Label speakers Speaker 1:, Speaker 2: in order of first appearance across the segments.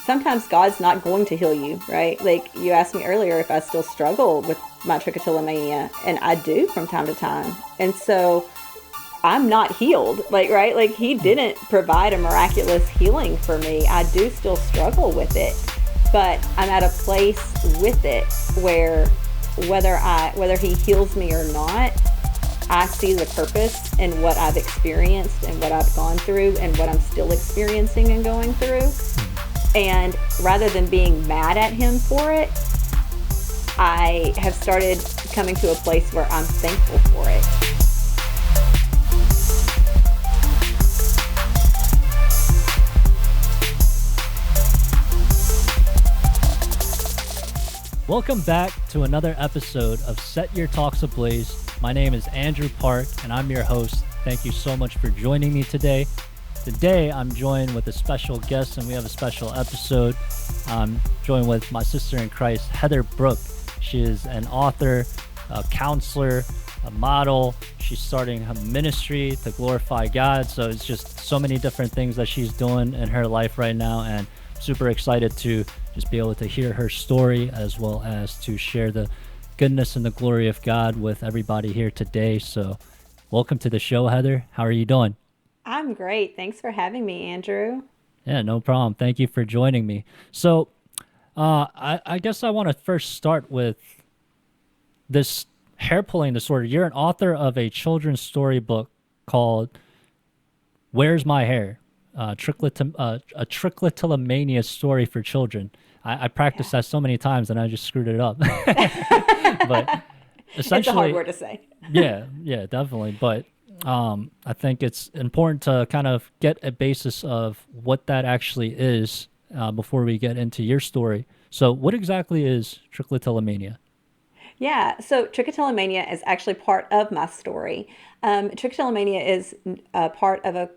Speaker 1: sometimes God's not going to heal you, right? Like you asked me earlier if I still struggle with my trichotillomania, and I do from time to time. And so I'm not healed, like, right? Like he didn't provide a miraculous healing for me. I do still struggle with it, but I'm at a place with it where whether he heals me or not, I see the purpose in what I've experienced and what I've gone through and what I'm still experiencing and going through. And rather than being mad at him for it, I have started coming to a place where I'm thankful for it.
Speaker 2: Welcome back to another episode of Set Your Talks Ablaze. My name is Andrew Park, and I'm your host. Thank you so much for joining me today. Today, I'm joined with a special guest, and we have a special episode. I'm joined with my sister in Christ, Heather Brooke. She is an author, a counselor, a model. She's starting her ministry to glorify God. So it's just so many different things that she's doing in her life right now, and super excited to just be able to hear her story as well as to share the goodness and the glory of God with everybody here today. So welcome to the show, Heather. How are you doing?
Speaker 1: I'm great. Thanks for having me, Andrew.
Speaker 2: Yeah, no problem. Thank you for joining me. So I guess I want to first start with this hair pulling disorder. You're an author of a children's storybook called Where's My Hair? A Trichotillomania Story for Children. I practiced that so many times and I just screwed it up. But essentially,
Speaker 1: it's a hard word to say.
Speaker 2: yeah, definitely. But I think it's important to kind of get a basis of what that actually is before we get into your story. So what exactly is trichotillomania?
Speaker 1: Yeah, so trichotillomania is actually part of my story. Trichotillomania is a part of a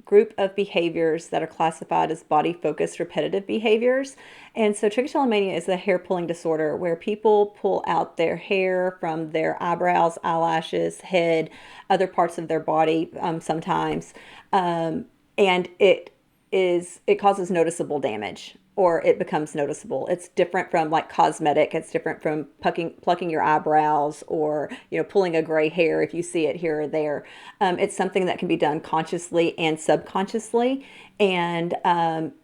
Speaker 1: group of behaviors that are classified as body-focused repetitive behaviors. And so trichotillomania is a hair pulling disorder where people pull out their hair from their eyebrows, eyelashes, head, other parts of their body sometimes. And it causes noticeable damage, or it becomes noticeable. It's different from like cosmetic. It's different from plucking your eyebrows, or pulling a gray hair if you see it here or there. It's something that can be done consciously and subconsciously, and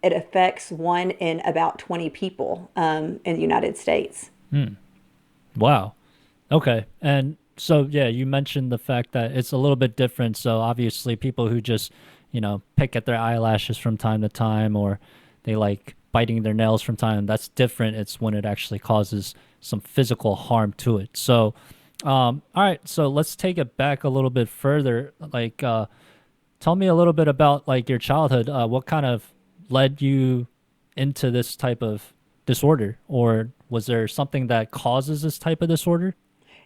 Speaker 1: it affects 1 in about 20 people in the United States.
Speaker 2: Wow. Okay. And so, yeah, you mentioned the fact that it's a little bit different. So obviously people who just, pick at their eyelashes from time to time, or they like biting their nails from time, that's different. It's when it actually causes some physical harm to it. So, all right, so let's take it back a little bit further. Like, tell me a little bit about like your childhood. What kind of led you into this type of disorder, or was there something that causes this type of disorder?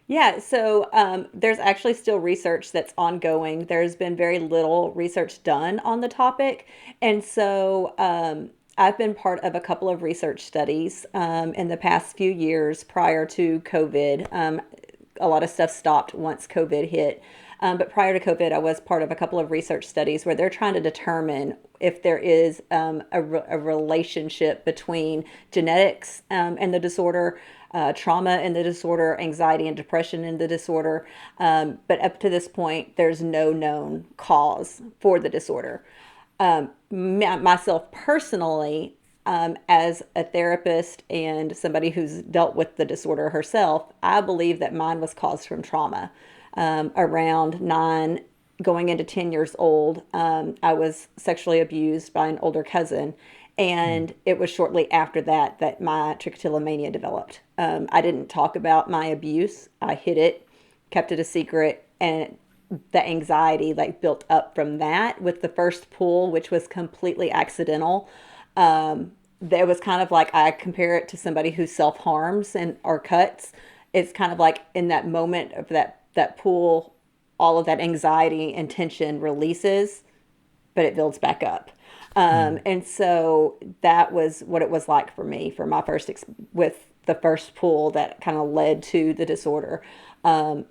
Speaker 1: Yeah, so there's actually still research that's ongoing. There's been very little research done on the topic. And so I've been part of a couple of research studies in the past few years prior to COVID. A lot of stuff stopped once COVID hit. But prior to COVID, I was part of a couple of research studies where they're trying to determine if there is a relationship between genetics and the disorder, trauma and the disorder, anxiety and depression in the disorder. But up to this point, there's no known cause for the disorder. Myself personally, as a therapist and somebody who's dealt with the disorder herself, I believe that mine was caused from trauma. Around 9, going into 10 years old, I was sexually abused by an older cousin. And it was shortly after that that my trichotillomania developed. I didn't talk about my abuse. I hid it, kept it a secret, and the anxiety like built up from that with the first pull, which was completely accidental. There was kind of like, I compare it to somebody who self-harms and or cuts. It's kind of like in that moment of that pull, all of that anxiety and tension releases, but it builds back up. And so that was what it was like for me for my with the first pull that kind of led to the disorder,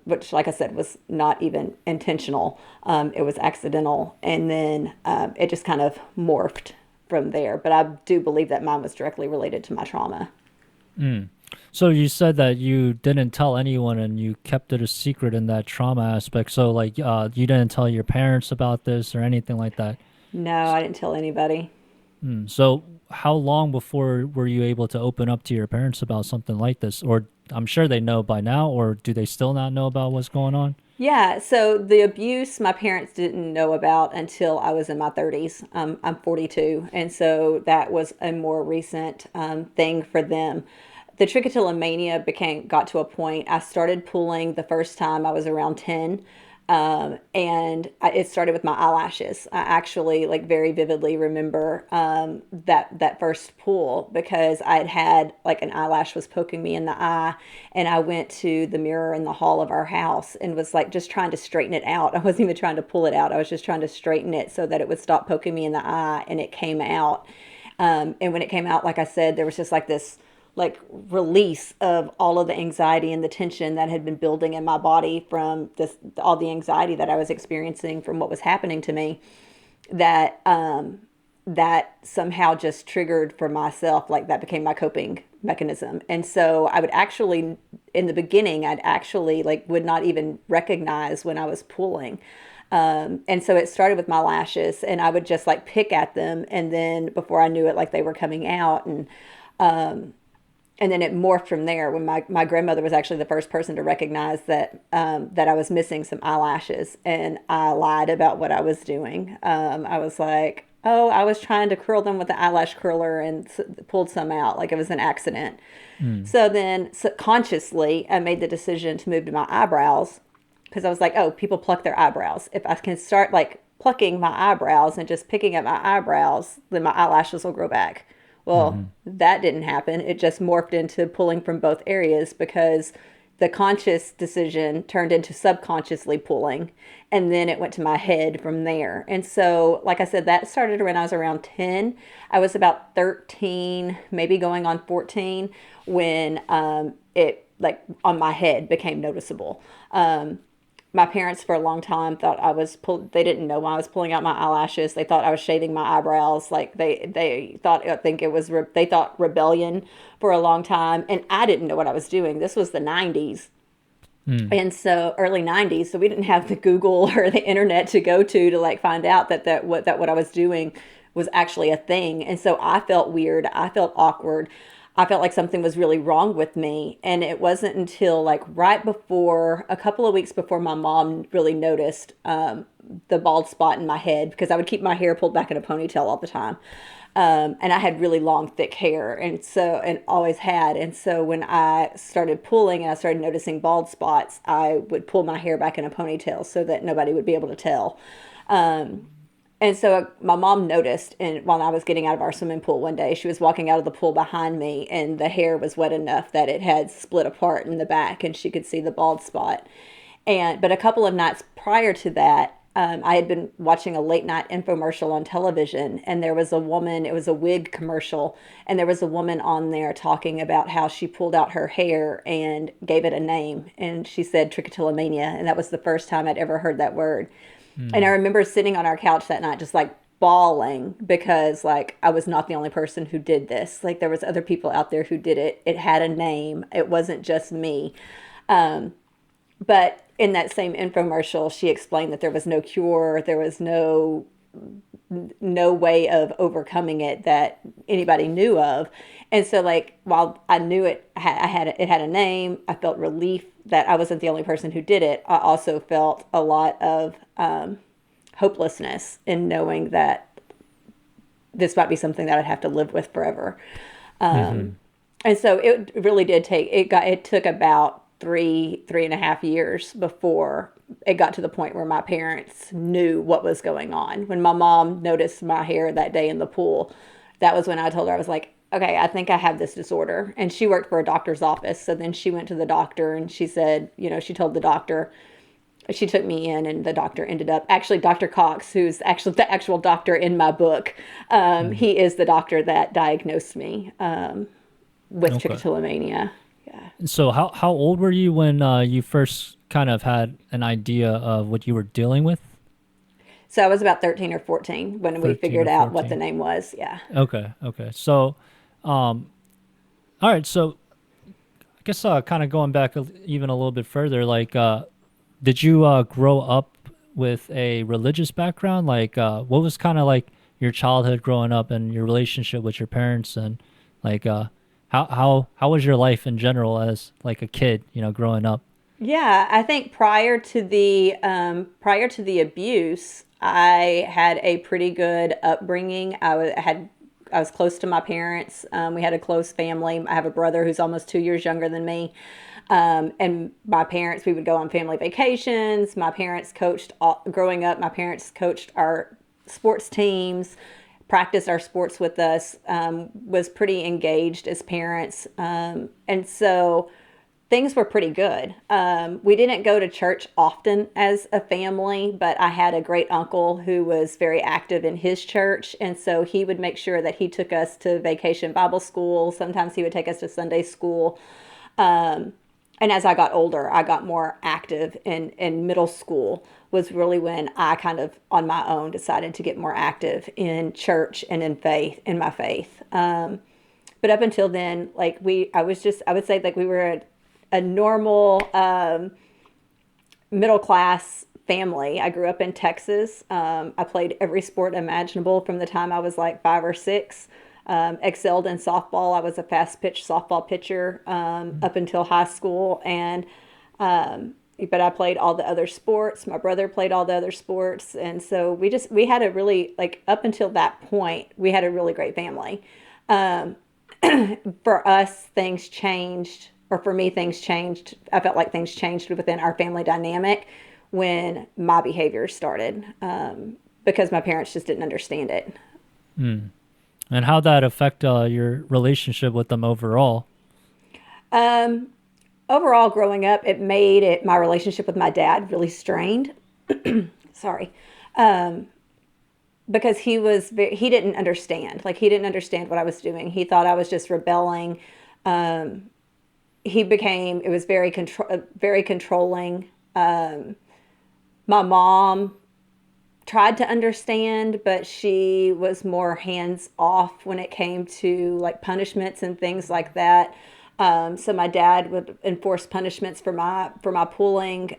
Speaker 1: which, like I said, was not even intentional. It was accidental. And then it just kind of morphed from there. But I do believe that mine was directly related to my trauma.
Speaker 2: Mm. So you said that you didn't tell anyone and you kept it a secret in that trauma aspect. So like you didn't tell your parents about this or anything like that.
Speaker 1: No, I didn't tell anybody.
Speaker 2: So how long before were you able to open up to your parents about something like this? Or I'm sure they know by now, or do they still not know about what's going on?
Speaker 1: Yeah, so the abuse my parents didn't know about until I was in my 30s. I'm 42, and so that was a more recent thing for them. The trichotillomania got to a point. I started pulling the first time I was around 10. It started with my eyelashes. I actually like very vividly remember that first pull because I had like an eyelash was poking me in the eye, and I went to the mirror in the hall of our house and was like just trying to straighten it out. I wasn't even trying to pull it out. I was just trying to straighten it so that it would stop poking me in the eye, and it came out. And when it came out, like I said, there was just like this like release of all of the anxiety and the tension that had been building in my body from this all the anxiety that I was experiencing from what was happening to me that that somehow just triggered for myself, like that became my coping mechanism. And so I would actually in the beginning I'd actually like would not even recognize when I was pulling. And so it started with my lashes, and I would just like pick at them, and then before I knew it, like they were coming out. And then it morphed from there when my grandmother was actually the first person to recognize that I was missing some eyelashes, and I lied about what I was doing. I was like, oh, I was trying to curl them with the eyelash curler and pulled some out like it was an accident.
Speaker 2: Mm.
Speaker 1: So then subconsciously I made the decision to move to my eyebrows because I was like, oh, people pluck their eyebrows. If I can start like plucking my eyebrows and just picking at my eyebrows, then my eyelashes will grow back. Well,
Speaker 2: Mm-hmm.
Speaker 1: that didn't happen. It just morphed into pulling from both areas because the conscious decision turned into subconsciously pulling. And then it went to my head from there. And so, like I said, that started when I was around 10. I was about 13, maybe going on 14, when it, like, on my head became noticeable. My parents for a long time thought they didn't know why I was pulling out my eyelashes. They thought I was shaving my eyebrows. Like they thought, I think it was, they thought rebellion for a long time. And I didn't know what I was doing. This was the 90s.
Speaker 2: Mm.
Speaker 1: And so early 90s. So we didn't have the Google or the internet to go to like find out that what I was doing was actually a thing. And so I felt weird. I felt awkward. I felt like something was really wrong with me. And it wasn't until like right before, a couple of weeks before my mom really noticed the bald spot in my head because I would keep my hair pulled back in a ponytail all the time. And I had really long, thick hair, and always had. And so when I started pulling and I started noticing bald spots, I would pull my hair back in a ponytail so that nobody would be able to tell. And so my mom noticed, and while I was getting out of our swimming pool one day, she was walking out of the pool behind me, and the hair was wet enough that it had split apart in the back, and she could see the bald spot. But a couple of nights prior to that, I had been watching a late night infomercial on television, and there was a woman. It was a wig commercial, and there was a woman on there talking about how she pulled out her hair and gave it a name, and she said trichotillomania, and that was the first time I'd ever heard that word. And I
Speaker 2: Mm.
Speaker 1: remember sitting on our couch that night just like bawling because like I was not the only person who did this. Like there was other people out there who did it. It had a name. It wasn't just me. But in that same infomercial, she explained that there was no cure, there was no way of overcoming it that anybody knew of. And so like while I knew it had a name, I felt relief that I wasn't the only person who did it. I also felt a lot of hopelessness in knowing that this might be something that I'd have to live with forever.
Speaker 2: Mm-hmm.
Speaker 1: And so it really did it took about three and a half years before it got to the point where my parents knew what was going on. When my mom noticed my hair that day in the pool, that was when I told her, I was like, okay, I think I have this disorder. And she worked for a doctor's office. So then she went to the doctor and she said, she told the doctor, she took me in, and the doctor ended up actually Dr. Cox, who's actually the actual doctor in my book.
Speaker 2: Mm.
Speaker 1: He is the doctor that diagnosed me with
Speaker 2: Okay.
Speaker 1: trichotillomania. Yeah.
Speaker 2: So how old were you when you first kind of had an idea of what you were dealing with?
Speaker 1: So I was about 13 or 14 when we
Speaker 2: 13
Speaker 1: figured
Speaker 2: or
Speaker 1: out what the
Speaker 2: 14.
Speaker 1: name was. Yeah.
Speaker 2: Okay, okay. So, all right. So I guess kind of going back even a little bit further, like, did you grow up with a religious background? Like, what was kind of like your childhood growing up and your relationship with your parents, and like, how was your life in general as like a kid, growing up?
Speaker 1: Yeah, I think prior to the abuse, I had a pretty good upbringing. I was close to my parents. We had a close family. I have a brother who's almost 2 years younger than me. And my parents, we would go on family vacations. My parents coached growing up. My parents coached our sports teams, practiced our sports with us. Was pretty engaged as parents, and so things were pretty good. We didn't go to church often as a family, but I had a great uncle who was very active in his church. And so he would make sure that he took us to vacation Bible school. Sometimes he would take us to Sunday school. And as I got older, I got more active in middle school was really when I kind of on my own decided to get more active in church and in my faith. But up until then, like I would say like we were a normal middle class family. I grew up in Texas. I played every sport imaginable from the time I was like 5 or 6. Excelled in softball. I was a fast pitch softball pitcher up until high school, and but I played all the other sports. My brother played all the other sports, and so we had a really like up until that point we had a really great family. Um, for us, things changed, or for me, things changed. I felt like things changed within our family dynamic when my behavior started because my parents just didn't understand it.
Speaker 2: Hmm. And how that affect your relationship with them overall?
Speaker 1: Um, Overall, growing up, it made my relationship with my dad really strained. Sorry. Um, because he didn't understand. Like he didn't understand what I was doing. He thought I was just rebelling. Um, he became it was very controlling. My mom tried to understand, but she was more hands off when it came to like punishments and things like that. So my dad would enforce punishments for my pulling,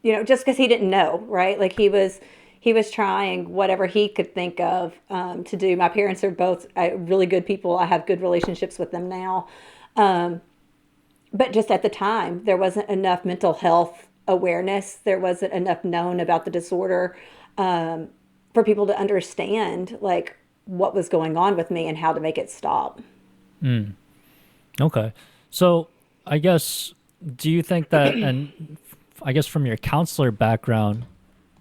Speaker 1: just because he didn't know, right? Like he was trying whatever he could think of to do. My parents are both really good people. I have good relationships with them now. Um, but just at the time, there wasn't enough mental health awareness. There wasn't enough known about the disorder um, for people to understand like what was going on with me and how to make it stop.
Speaker 2: Mm. Okay. So I guess, do you think that, and I guess from your counselor background,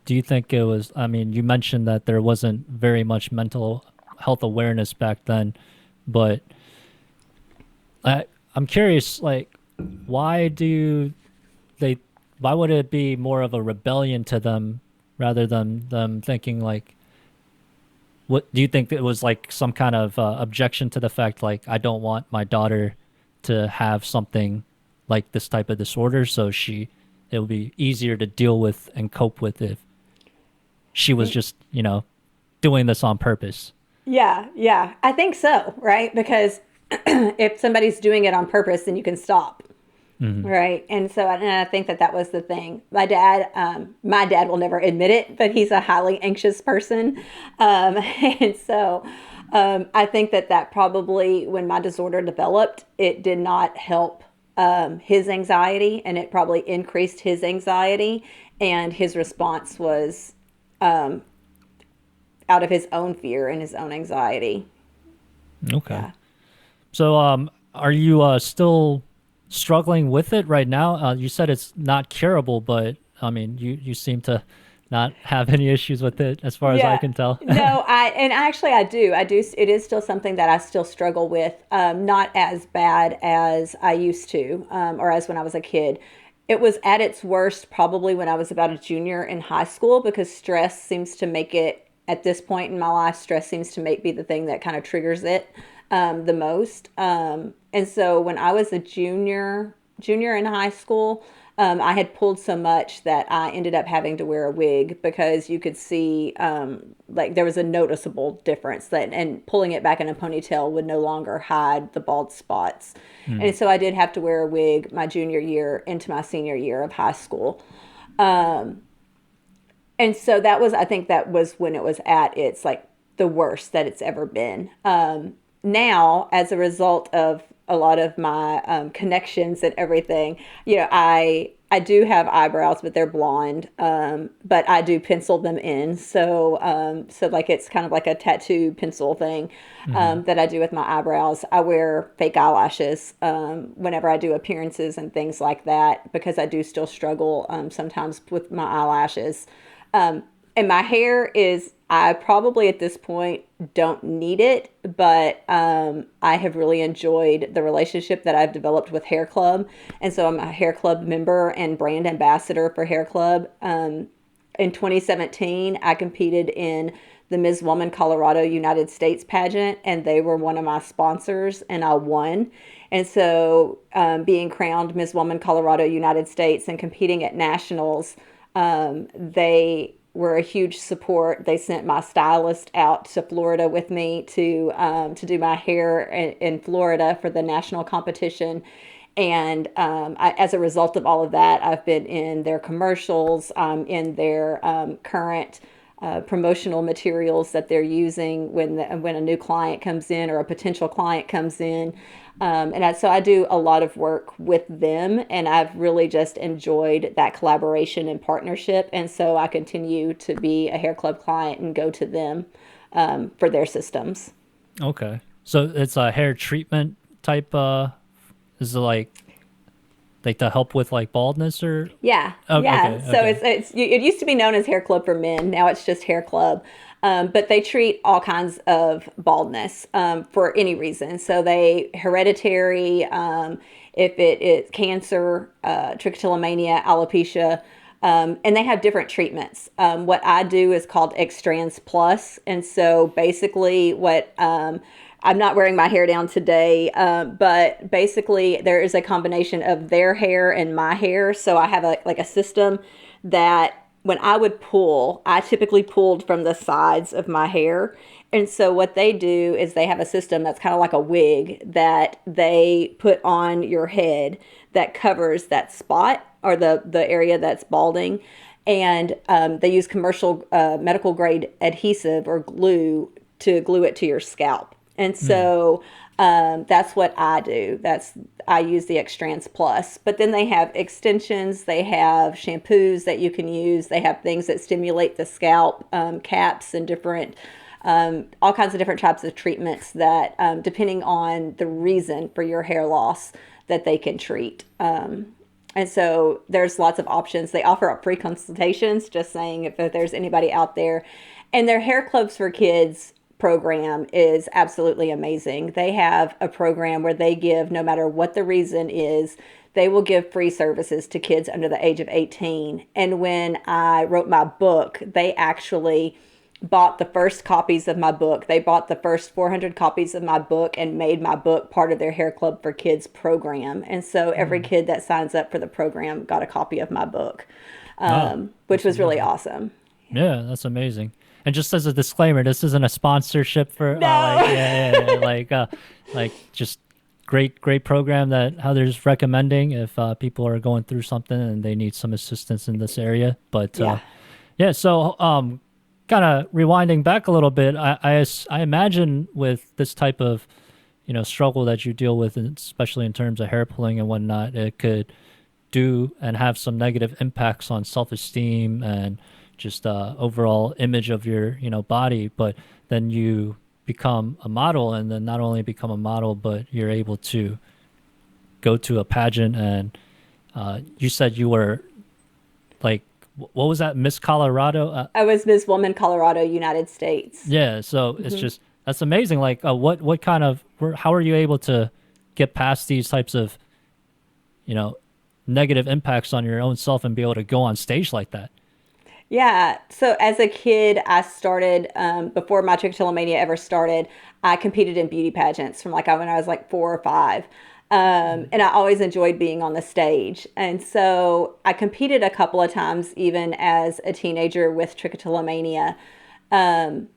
Speaker 2: do you think it was, I mean, you mentioned that there wasn't very much mental health awareness back then, but I, I'm curious, like, why do they, why would it be more of a rebellion to them rather than them thinking like, what do you think it was like some kind of objection to the fact like I don't want my daughter to have something like this type of disorder, so it would be easier to deal with and cope with if she was just doing this on purpose.
Speaker 1: Yeah, yeah, I think so, right? Because if somebody's doing it on purpose, then you can stop.
Speaker 2: Hmm.
Speaker 1: Right. And so and I think that that was the thing. My dad will never admit it, but he's a highly anxious person. And so I think that that probably, when my disorder developed, it did not help his anxiety, and it probably increased his anxiety. And his response was um, out of his own fear and his own anxiety.
Speaker 2: Okay.
Speaker 1: Yeah.
Speaker 2: So are you still struggling with it right now? You said it's not curable, but I mean, you seem to not have any issues with it as far as I
Speaker 1: Yeah.
Speaker 2: can tell.
Speaker 1: No, and actually I do. It is still something that I still struggle with. Not as bad as I used to, or as when I was a kid. It was at its worst probably when I was about a junior in high school, because stress seems to make it, at this point in my life, stress seems to make be the thing that kind of triggers it the most. And so when I was a junior in high school, I had pulled so much that I ended up having to wear a wig because you could see like there was a noticeable difference that, and pulling it back in a ponytail would no longer hide the bald spots. And
Speaker 2: Mm.
Speaker 1: so I did have to wear a wig my junior year into my senior year of high school. Um, and so that was, I think that was when it was at its like the worst that it's ever been. Now, as a result of a lot of my connections and everything, I do have eyebrows, but they're blonde. But I do pencil them in, so like it's kind of like a tattoo pencil thing
Speaker 2: Hmm.
Speaker 1: that I do with my eyebrows. I wear fake eyelashes whenever I do appearances and things like that because I do still struggle sometimes with my eyelashes. Um, and my hair is, I probably at this point don't need it, but I have really enjoyed the relationship that I've developed with Hair Club. And so I'm a Hair Club member and brand ambassador for Hair Club. In 2017, I competed in the Ms. Woman Colorado United States pageant, and they were one of my sponsors, and I won. And so, being crowned Ms. Woman Colorado United States and competing at nationals, they were a huge support. They sent my stylist out to Florida with me to do my hair in Florida for the national competition. And as a result of all of that, I've been in their commercials, in their current promotional materials that they're using when a new client comes in or a potential client comes in. So I do a lot of work with them, and I've really just enjoyed that collaboration and partnership. And so I continue to be a Hair Club client and go to them for their systems.
Speaker 2: Okay. So it's a hair treatment type. Is it like to help with like baldness or?
Speaker 1: Yeah,
Speaker 2: Oh,
Speaker 1: yeah.
Speaker 2: okay.
Speaker 1: So
Speaker 2: Okay.
Speaker 1: it used to be known as Hair Club for men. Now it's just Hair Club. But they treat all kinds of baldness for any reason. So they hereditary, if it is cancer, trichotillomania, alopecia, and they have different treatments. What I do is called Extrans Plus, and so basically, what I'm not wearing my hair down today, but basically, there is a combination of their hair and my hair. So I have like a system that when I would pull, I typically pulled from the sides of my hair. And so what they do is they have a system that's kind of like a wig that they put on your head that covers that spot or the area that's balding. And they use commercial medical grade adhesive or glue to glue it to your scalp. And
Speaker 2: Hmm.
Speaker 1: so that's what I do. I use the Extrans Plus. But then they have extensions. They have shampoos that you can use. They have things that stimulate the scalp, caps, and different all kinds of different types of treatments that, depending on the reason for your hair loss, that they can treat. And so there's lots of options. They offer up free consultations, just saying if there's anybody out there. And their Hair Clubs for Kids program is absolutely amazing. They have a program where they give, no matter what the reason is, they will give free services to kids under the age of 18. And when I wrote my book, they actually bought the first copies of my book. They bought the first 400 copies of my book and made my book part of their Hair Club for Kids program. And so every
Speaker 2: Hmm.
Speaker 1: kid that signs up for the program got a copy of my book,
Speaker 2: Oh,
Speaker 1: which
Speaker 2: that's
Speaker 1: was really
Speaker 2: amazing.
Speaker 1: awesome.
Speaker 2: Yeah, that's amazing. And just as a disclaimer, this isn't a sponsorship for like
Speaker 1: No.
Speaker 2: like just great program that Heather's recommending if people are going through something and they need some assistance in this area. But
Speaker 1: Yeah.
Speaker 2: yeah, so kind of rewinding back a little bit, I imagine with this type of struggle that you deal with, and especially in terms of hair pulling and whatnot, it could do and have some negative impacts on self-esteem and just overall image of your body. But then you become a model, and then not only become a model, but you're able to go to a pageant. And you said you were like, what was that, Miss Colorado?
Speaker 1: I was Miss Woman Colorado United States.
Speaker 2: Yeah, so it's
Speaker 1: Hmm.
Speaker 2: just that's amazing. Like, what kind of how are you able to get past these types of you know negative impacts on your own self and be able to go on stage like that?
Speaker 1: Yeah. So as a kid, I started before my trichotillomania ever started. I competed in beauty pageants from like when I was like 4 or 5. And I always enjoyed being on the stage. And so I competed a couple of times, even as a teenager, with trichotillomania. Um,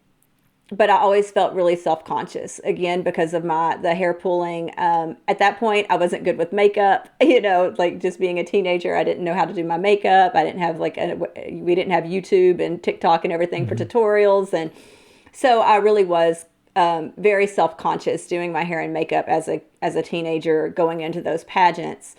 Speaker 1: but I always felt really self-conscious, again because of the hair pulling. At that point, I wasn't good with makeup. Like just being a teenager, I didn't know how to do my makeup. I didn't have we didn't have YouTube and TikTok and everything for tutorials, and so I really was very self-conscious doing my hair and makeup as a teenager going into those pageants.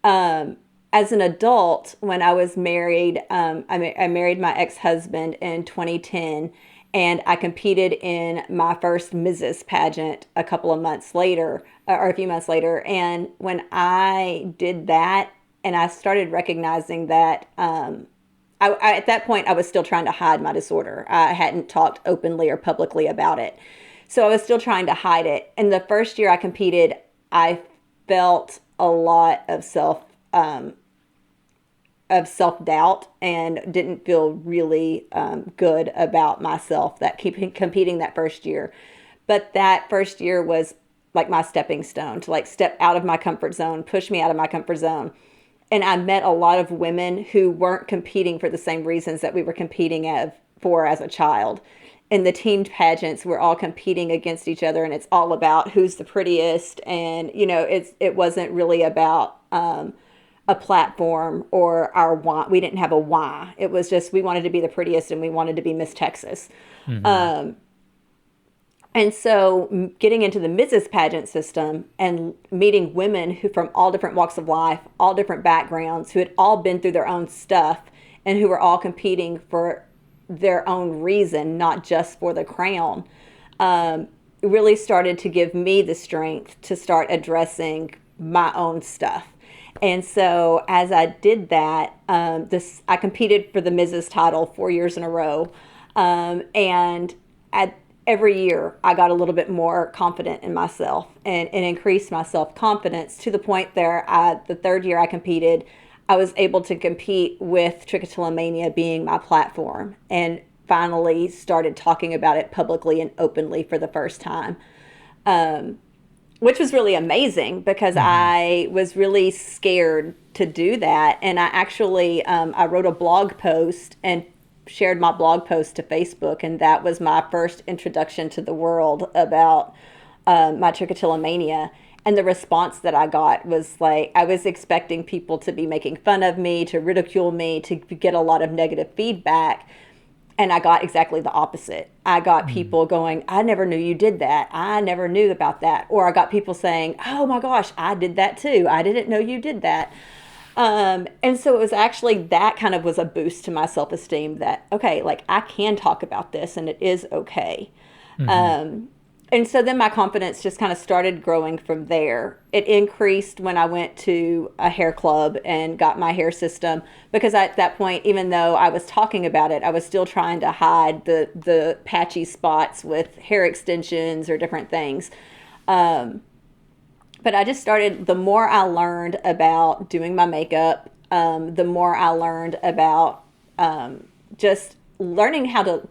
Speaker 1: As an adult, when I was married, I married my ex-husband in 2010, and I competed in my first Mrs. pageant a couple of months later, or a few months later. And when I did that, and I started recognizing that, at that point, I was still trying to hide my disorder. I hadn't talked openly or publicly about it. So I was still trying to hide it. And the first year I competed, I felt a lot of self-doubt and didn't feel really good about myself competing that first year. But that first year was like my stepping stone to like step out of my comfort zone, push me out of my comfort zone. And I met a lot of women who weren't competing for the same reasons that we were competing for as a child. In the team pageants, we're all competing against each other, and it's all about who's the prettiest. And it wasn't really about a platform or our why. We didn't have a why. It was just we wanted to be the prettiest, and we wanted to be Miss Texas. And so getting into the Mrs. pageant system and meeting women who from all different walks of life, all different backgrounds, who had all been through their own stuff and who were all competing for their own reason, not just for the crown, really started to give me the strength to start addressing my own stuff. And so as I did that, I competed for the Mrs. title 4 years in a row. And every year I got a little bit more confident in myself and increased my self-confidence to the point there, the third year I competed, I was able to compete with Trichotillomania being my platform, and finally started talking about it publicly and openly for the first time. Which was really amazing because I was really scared to do that. And I actually, I wrote a blog post and shared my blog post to Facebook. And that was my first introduction to the world about my trichotillomania. And the response that I got was like, I was expecting people to be making fun of me, to ridicule me, to get a lot of negative feedback. And I got exactly the opposite. I got people going, I never knew you did that. I never knew about that. Or I got people saying, oh my gosh, I did that too. I didn't know you did that. And so it was actually, that kind of was a boost to my self-esteem that, okay, like I can talk about this and it is okay. And so then my confidence just kind of started growing from there. It increased when I went to a hair club and got my hair system, because at that point, even though I was talking about it, I was still trying to hide the patchy spots with hair extensions or different things. But I just started, the more I learned about doing my makeup, the more I learned about just learning how to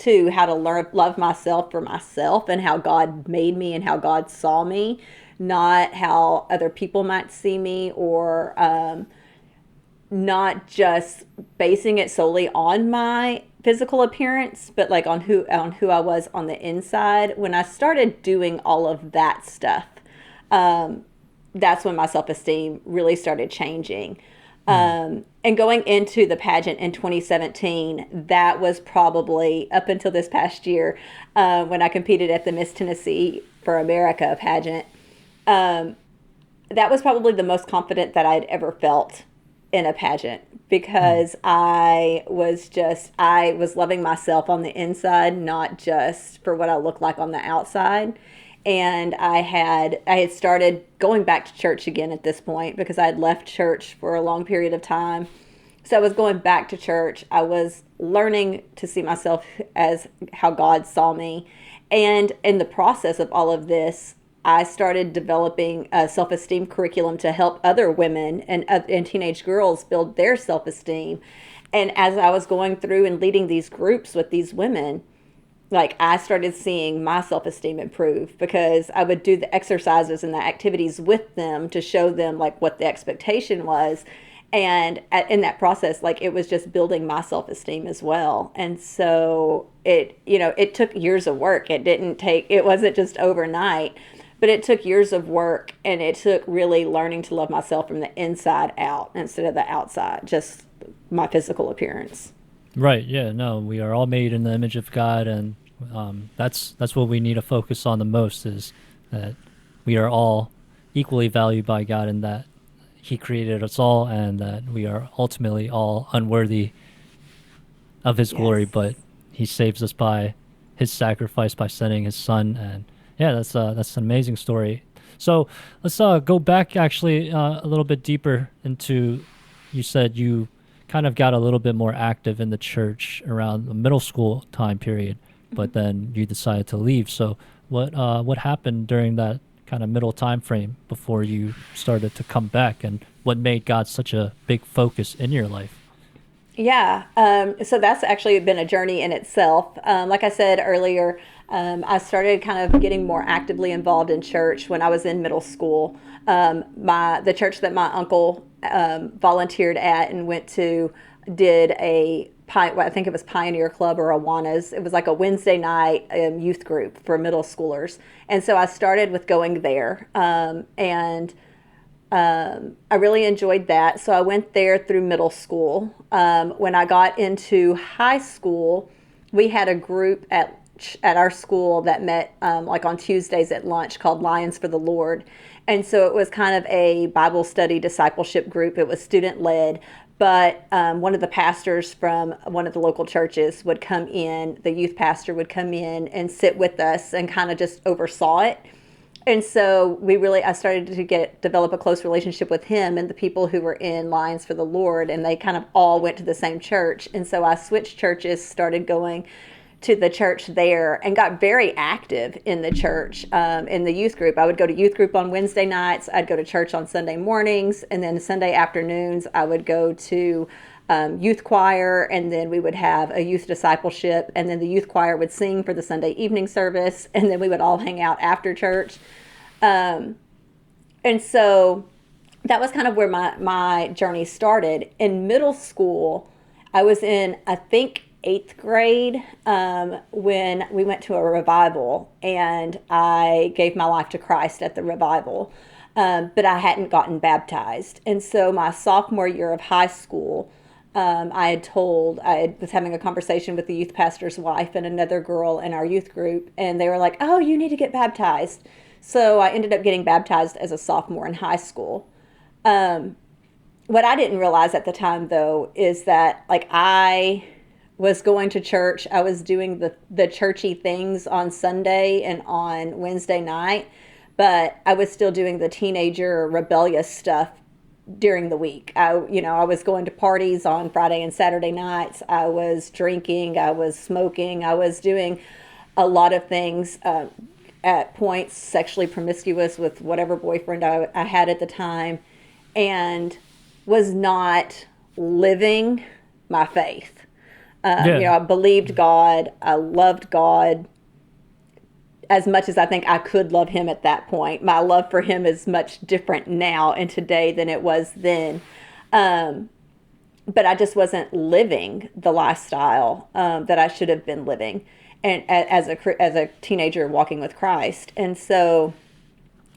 Speaker 1: love myself for myself, and how God made me and how God saw me, not how other people might see me, or not just basing it solely on my physical appearance, but like on who I was on the inside. When I started doing all of that stuff, that's when my self-esteem really started changing. And going into the pageant in 2017, that was probably up until this past year, when I competed at the Miss Tennessee for America pageant. That was probably the most confident that I'd ever felt in a pageant, because I was loving myself on the inside, not just for what I look like on the outside. And I had started going back to church again at this point, because I had left church for a long period of time. So I was going back to church. I was learning to see myself as how God saw me. And in the process of all of this, I started developing a self-esteem curriculum to help other women and teenage girls build their self-esteem. And as I was going through and leading these groups with these women, like I started seeing my self-esteem improve because I would do the exercises and the activities with them to show them like what the expectation was. And in that process, like it was just building my self-esteem as well. And so it took years of work. It wasn't just overnight, but it took years of work, and it took really learning to love myself from the inside out instead of the outside, just my physical appearance.
Speaker 2: Right. Yeah. No, we are all made in the image of God, and that's what we need to focus on the most is that we are all equally valued by God, and that He created us all, and that we are ultimately all unworthy of His glory,
Speaker 1: Yes.
Speaker 2: but He saves us by His sacrifice by sending His Son. And yeah, that's an amazing story. So let's go back actually a little bit deeper into. You said you kind of got a little bit more active in the church around the middle school time period, but then you decided to leave. So what happened during that kind of middle time frame before you started to come back, and what made God such a big focus in your life?
Speaker 1: Yeah. So that's actually been a journey in itself. Like I said earlier, I started kind of getting more actively involved in church when I was in middle school. The church that my uncle volunteered at and went to did I think it was Pioneer Club or Awanas. It was like a Wednesday night youth group for middle schoolers. And so I started with going there. And I really enjoyed that. So I went there through middle school. When I got into high school, we had a group at our school that met like on Tuesdays at lunch called Lions for the Lord. And so it was kind of a Bible study discipleship group. It was student led, but one of the pastors from one of the local churches would come in, the youth pastor would come in and sit with us and kind of just oversaw it. And so I started to develop a close relationship with him and the people who were in Lions for the Lord, and they kind of all went to the same church. And so I switched churches, started going to the church there, and got very active in the church, in the youth group. I would go to youth group on Wednesday nights. I'd go to church on Sunday mornings, and then Sunday afternoons I would go to youth choir, and then we would have a youth discipleship, and then the youth choir would sing for the Sunday evening service, and then we would all hang out after church. And so that was kind of where my journey started. In middle school, I was in, I think, eighth grade when we went to a revival, and I gave my life to Christ at the revival, but I hadn't gotten baptized. And so my sophomore year of high school, I was having a conversation with the youth pastor's wife and another girl in our youth group, and they were like, "Oh, you need to get baptized." So I ended up getting baptized as a sophomore in high school. What I didn't realize at the time, though, is that like I was going to church. I was doing the churchy things on Sunday and on Wednesday night, but I was still doing the teenager rebellious stuff during the week. I was going to parties on Friday and Saturday nights. I was drinking. I was smoking. I was doing a lot of things, at points sexually promiscuous with whatever boyfriend I had at the time, and was not living my faith.
Speaker 2: Yeah.
Speaker 1: I believed God. I loved God as much as I think I could love him at that point. My love for him is much different now and today than it was then. But I just wasn't living the lifestyle that I should have been living, and as a teenager walking with Christ. And so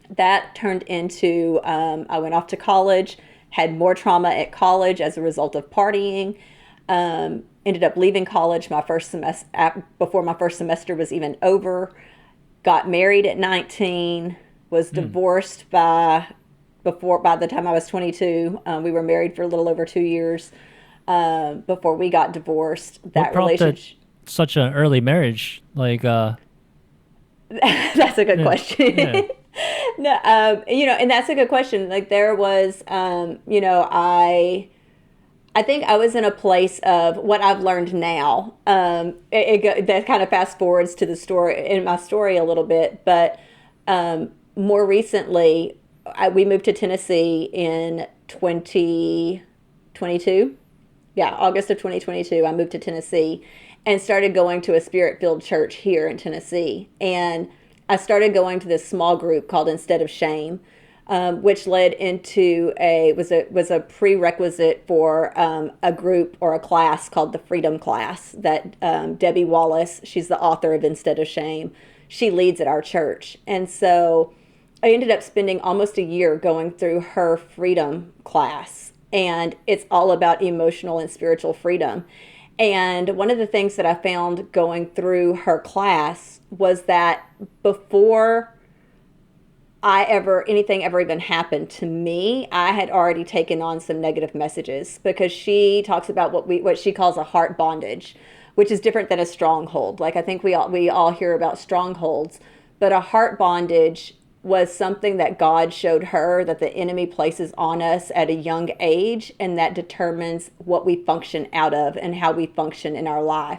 Speaker 1: that turned into I went off to college, had more trauma at college as a result of partying. Ended up leaving college my first semester before my first semester was even over. Got married at 19. Was divorced by the time I was 22. We were married for a little over 2 years before we got divorced.
Speaker 2: What
Speaker 1: That
Speaker 2: prompted
Speaker 1: relationship.
Speaker 2: such an early marriage?
Speaker 1: That's a good
Speaker 2: Yeah,
Speaker 1: question.
Speaker 2: yeah,
Speaker 1: No, and that's a good question. Like there was, I think I was in a place of what I've learned now. That kind of fast forwards to the story in my story a little bit, but more recently, we moved to Tennessee in 2022. Yeah, August of 2022, I moved to Tennessee, and started going to a spirit-filled church here in Tennessee. And I started going to this small group called Instead of Shame, which led into was a prerequisite for a group or a class called the Freedom Class that Debbie Wallace, she's the author of Instead of Shame, she leads at our church. And so I ended up spending almost a year going through her freedom class, and it's all about emotional and spiritual freedom. And one of the things that I found going through her class was that before anything ever even happened to me, I had already taken on some negative messages, because she talks about what she calls a heart bondage, which is different than a stronghold. Like, I think we all hear about strongholds, but a heart bondage was something that God showed her that the enemy places on us at a young age, and that determines what we function out of and how we function in our life.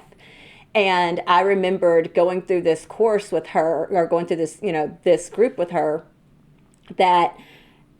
Speaker 1: And I remembered going through this course with her, or going through this, this group with her, that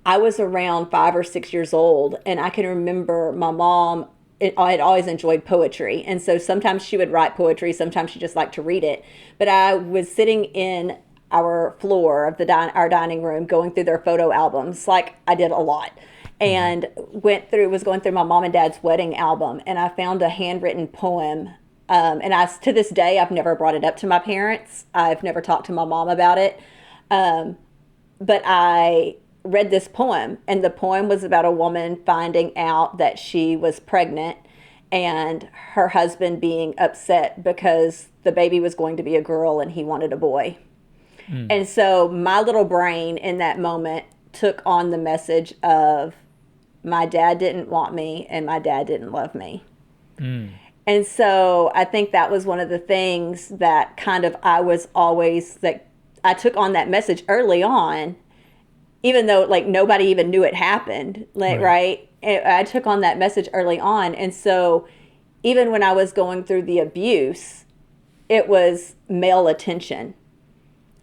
Speaker 1: I was around 5 or 6 years old, and I can remember my mom, I had always enjoyed poetry. And so sometimes she would write poetry, sometimes she just liked to read it. But I was sitting in our floor of our dining room going through their photo albums, like I did a lot, and was going through my mom and dad's wedding album, and I found a handwritten poem. And to this day, I've never brought it up to my parents. I've never talked to my mom about it. But I read this poem, and the poem was about a woman finding out that she was pregnant, and her husband being upset because the baby was going to be a girl and he wanted a boy. And so my little brain in that moment took on the message of, my dad didn't want me and my dad didn't love me. And so I think that was one of the things that kind of I took on that message early on, even though like nobody even knew it happened, right? I took on that message early on. And so even when I was going through the abuse, it was male attention.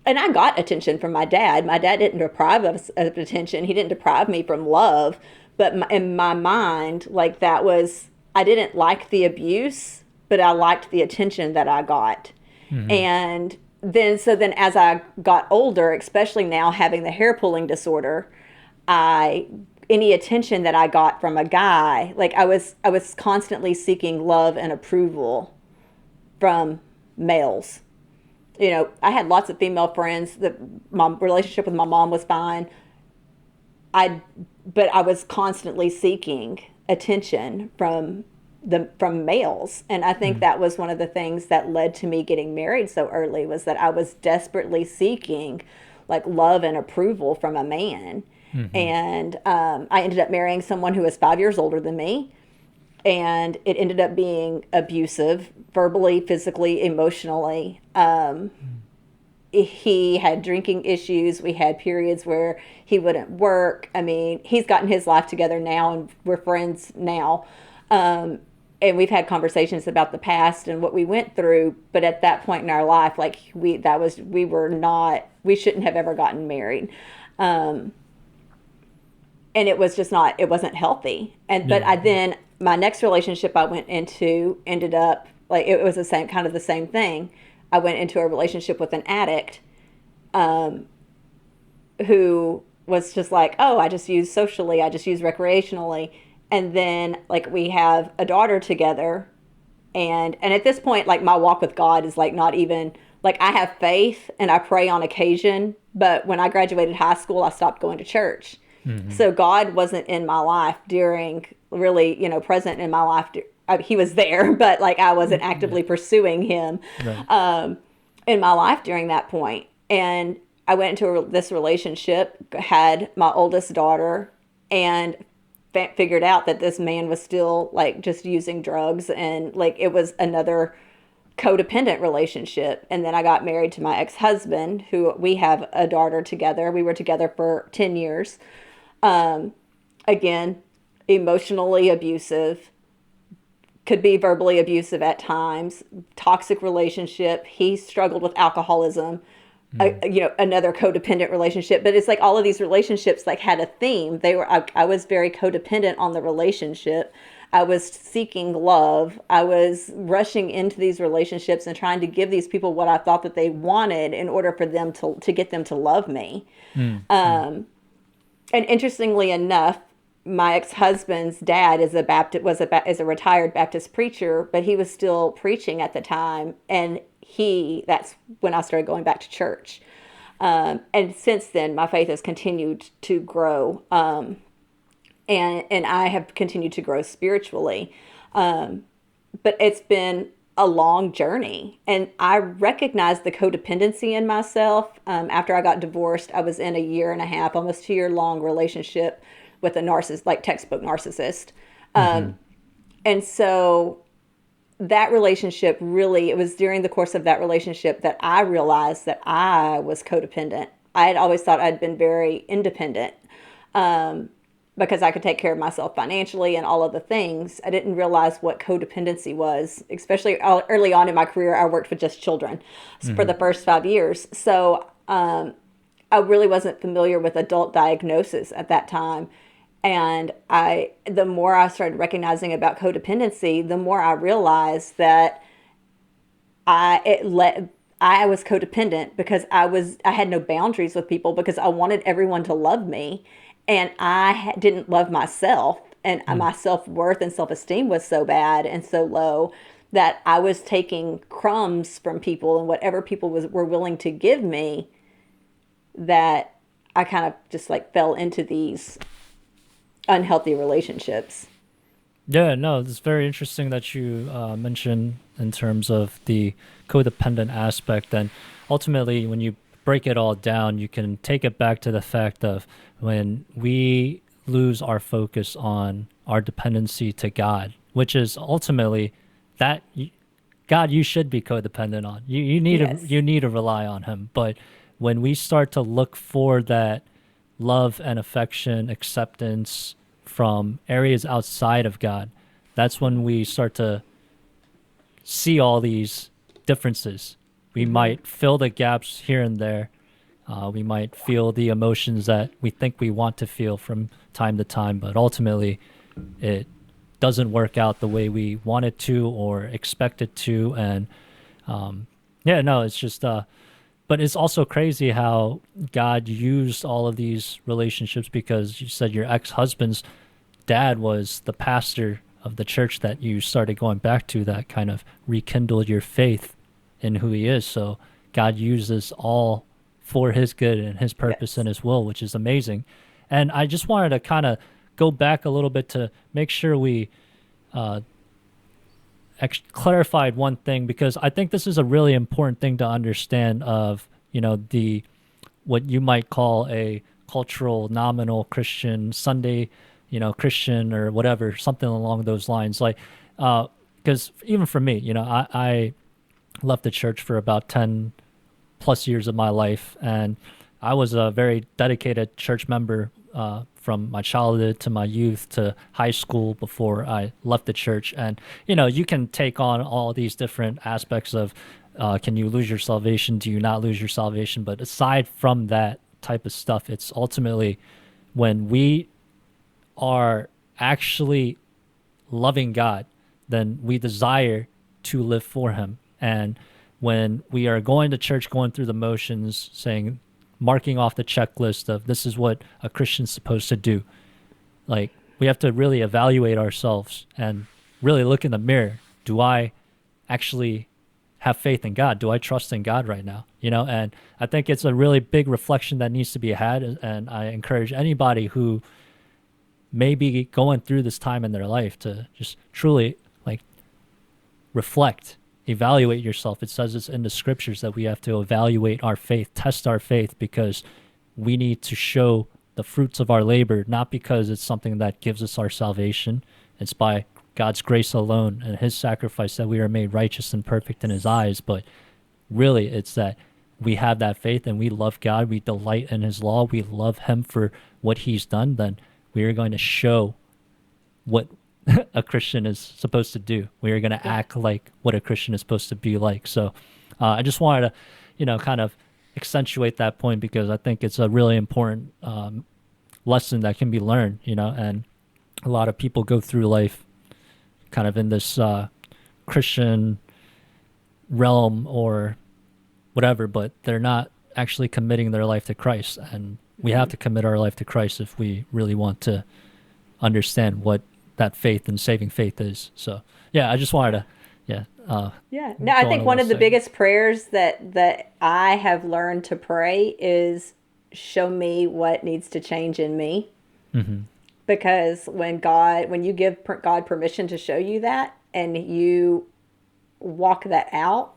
Speaker 1: And I got attention from my dad. My dad didn't deprive us of attention. He didn't deprive me from love. But in my mind, like I didn't like the abuse, but I liked the attention that I got. And then as I got older, especially now having the hair pulling disorder, any attention that I got from a guy, like I was constantly seeking love and approval from males. I had lots of female friends. My relationship with my mom was fine. But I was constantly seeking attention from males. And I think that was one of the things that led to me getting married so early, was that I was desperately seeking like love and approval from a man. And I ended up marrying someone who was 5 years older than me. And it ended up being abusive, verbally, physically, emotionally. He had drinking issues. We had periods where he wouldn't work. I mean, he's gotten his life together now, and we're friends now. And we've had conversations about the past and what we went through. But at that point in our life, like we shouldn't have ever gotten married. And it was just it wasn't healthy. But my next relationship I went into ended up like, it was the same thing. I went into a relationship with an addict, who was just like, oh, I just use socially, I just use recreationally. And then like we have a daughter together. And at this point, like my walk with God is like not even, like I have faith and I pray on occasion. But when I graduated high school, I stopped going to church. So God wasn't in my life present in my life. He was there, but like I wasn't actively pursuing him in my life during that point. And I went into this relationship, had my oldest daughter, and figured out that this man was still like just using drugs, and like it was another codependent relationship. And then I got married to my ex-husband, who we have a daughter together. We were together for 10 years. Again, emotionally abusive, could be verbally abusive at times, toxic relationship. He struggled with alcoholism, another codependent relationship. But it's like all of these relationships like had a theme. I was very codependent on the relationship. I was seeking love. I was rushing into these relationships and trying to give these people what I thought that they wanted in order for them to get them to love me.
Speaker 2: Mm, mm,
Speaker 1: And interestingly enough, my ex-husband's dad is a Baptist, is a retired Baptist preacher, but he was still preaching at the time, and that's when I started going back to church. And since then, my faith has continued to grow, and I have continued to grow spiritually. But it's been a long journey, and I recognized the codependency in myself. After I got divorced, I was in a year and a half, almost 2 year long relationship with a narcissist, like textbook narcissist.
Speaker 2: mm-hmm.
Speaker 1: And so that relationship really, it was during the course of that relationship that I realized that I was codependent. I had always thought I'd been very independent, because I could take care of myself financially and all of the things. I didn't realize what codependency was, especially early on in my career. I worked with just children for
Speaker 2: Mm-hmm.
Speaker 1: the first 5 years. So I really wasn't familiar with adult diagnosis at that time. And the more I started recognizing about codependency, the more I realized that I was codependent because I had no boundaries with people because I wanted everyone to love me, and didn't love myself, and
Speaker 2: Mm.
Speaker 1: my self-worth and self-esteem was so bad and so low that I was taking crumbs from people and whatever people were willing to give me, that I kind of just like fell into these unhealthy relationships.
Speaker 2: Yeah, no, it's very interesting that you mentioned in terms of the codependent aspect. And ultimately, when you break it all down, you can take it back to the fact of when we lose our focus on our dependency to God, which is ultimately that God you should be codependent on.
Speaker 1: Yes.
Speaker 2: You need to rely on him. But when we start to look for that love and affection, acceptance from areas outside of God, that's when we start to see all these differences. We
Speaker 1: Mm-hmm.
Speaker 2: might fill the gaps here and there. We might feel the emotions that we think we want to feel from time to time, but ultimately it doesn't work out the way we want it to or expect it to. And yeah, no, it's just, but it's also crazy how God used all of these relationships because you said your ex husband's dad was the pastor of the church that you started going back to that kind of rekindled your faith in who he is. So God uses all for his good and his purpose
Speaker 1: Yes.
Speaker 2: and his will, which is amazing. And I just wanted to kind of go back a little bit to make sure we uh, clarified one thing because I think this is a really important thing to understand of, the what you might call a cultural nominal Christian Sunday, Christian or whatever, something along those lines. Like, because even for me, I left the church for about 10 plus years of my life, and I was a very dedicated church member from my childhood to my youth to high school before I left the church. And you can take on all these different aspects of can you lose your salvation? Do you not lose your salvation? But aside from that type of stuff, it's ultimately when we are actually loving God, then we desire to live for Him. And when we are going to church, going through the motions, saying, marking off the checklist of this is what a Christian's supposed to do, like we have to really evaluate ourselves and really look in the mirror. Do I actually have faith in God? Do I trust in God right now? And I think it's a really big reflection that needs to be had. And I encourage anybody who may be going through this time in their life to just truly like reflect, evaluate yourself. It says it's in the scriptures that we have to evaluate our faith, test our faith, because we need to show the fruits of our labor, not because it's something that gives us our salvation. It's by God's grace alone and his sacrifice that we are made righteous and perfect in his eyes. But really, it's that we have that faith and we love God. We delight in his law. We love him for what he's done. Then we are going to show what a Christian is supposed to do. We are going to
Speaker 1: Yeah.
Speaker 2: act like what a Christian is supposed to be like. So I just wanted to, kind of accentuate that point because I think it's a really important lesson that can be learned, and a lot of people go through life kind of in this Christian realm or whatever, but they're not actually committing their life to Christ. And we have to commit our life to Christ if we really want to understand what that faith and saving faith is. So yeah, I just wanted to,
Speaker 1: Yeah. No, I
Speaker 2: go on
Speaker 1: think
Speaker 2: a
Speaker 1: one
Speaker 2: little
Speaker 1: of the
Speaker 2: segment.
Speaker 1: biggest prayers that I have learned to pray is show me what needs to change in me.
Speaker 2: Hmm.
Speaker 1: Because when you give God permission to show you that and you walk that out,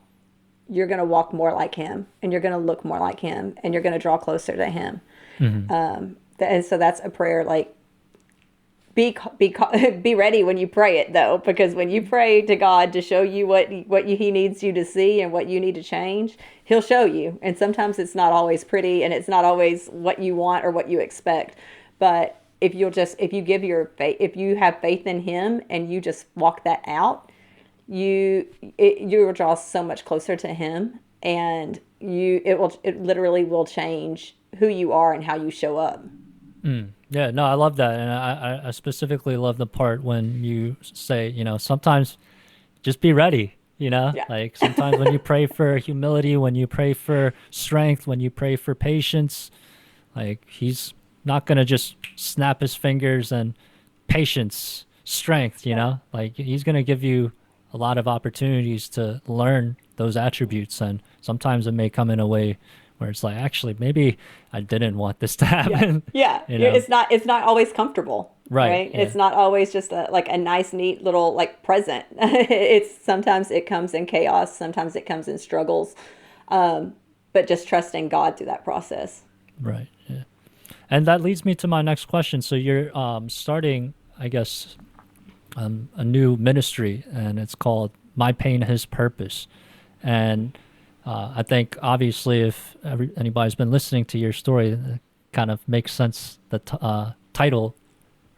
Speaker 1: you're going to walk more like him and you're going to look more like him and you're going to draw closer to him.
Speaker 2: Hmm.
Speaker 1: And so that's a prayer like be ready when you pray it though, because when you pray to God to show you he needs you to see and what you need to change, he'll show you. And sometimes it's not always pretty and it's not always what you want or what you expect. But if you give your faith, if you have faith in him and you just walk that out, you will draw so much closer to him, and it literally will change who you are and how you show up.
Speaker 2: Yeah, no, I love that. And I specifically love the part when you say, sometimes just be ready,
Speaker 1: Yeah.
Speaker 2: like sometimes when you pray for humility, when you pray for strength, when you pray for patience, like he's not going to just snap his fingers and patience, strength,
Speaker 1: Yeah.
Speaker 2: like he's going to give you a lot of opportunities to learn those attributes. And sometimes it may come in a way where it's like, actually, maybe I didn't want this to
Speaker 1: Yeah.
Speaker 2: happen,
Speaker 1: Yeah.
Speaker 2: you know?
Speaker 1: It's not always comfortable,
Speaker 2: Right.
Speaker 1: right?
Speaker 2: Yeah.
Speaker 1: It's not always just like a nice, neat little like present. It's sometimes it comes in chaos, sometimes it comes in struggles. But just trusting God through that process.
Speaker 2: Right. Yeah. And that leads me to my next question. So you're starting, I guess, a new ministry, and it's called My Pain, His Purpose. And I think obviously, if anybody's been listening to your story, it kind of makes sense the title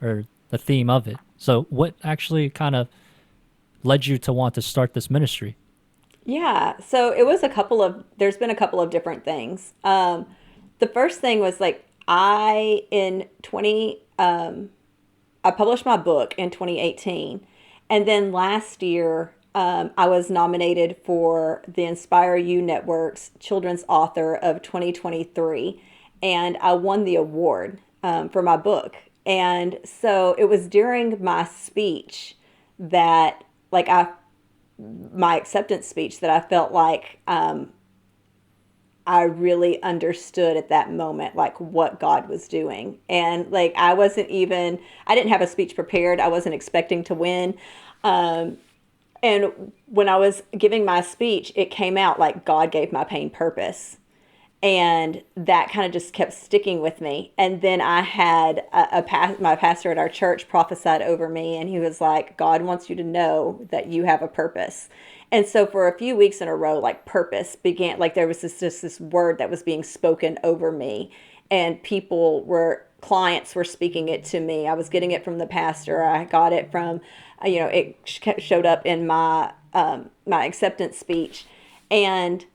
Speaker 2: or the theme of it. So, what actually kind of led you to want to start this ministry?
Speaker 1: Yeah. So there's been a couple of different things. The first thing was like I published my book in 2018. And then last year, I was nominated for the Inspire You Network's Children's Author of 2023. And I won the award for my book. And so it was during my speech that, like, my acceptance speech, that I felt like I really understood at that moment, like what God was doing. And like, I didn't have a speech prepared. I wasn't expecting to win. And when I was giving my speech, it came out like God gave my pain purpose. And that kind of just kept sticking with me. And then I had my pastor at our church prophesied over me, and he was like, God wants you to know that you have a purpose. And so for a few weeks in a row, like purpose began, like there was this word that was being spoken over me, and clients were speaking it to me. I was getting it from the pastor. I got it from, it showed up in my acceptance speech. And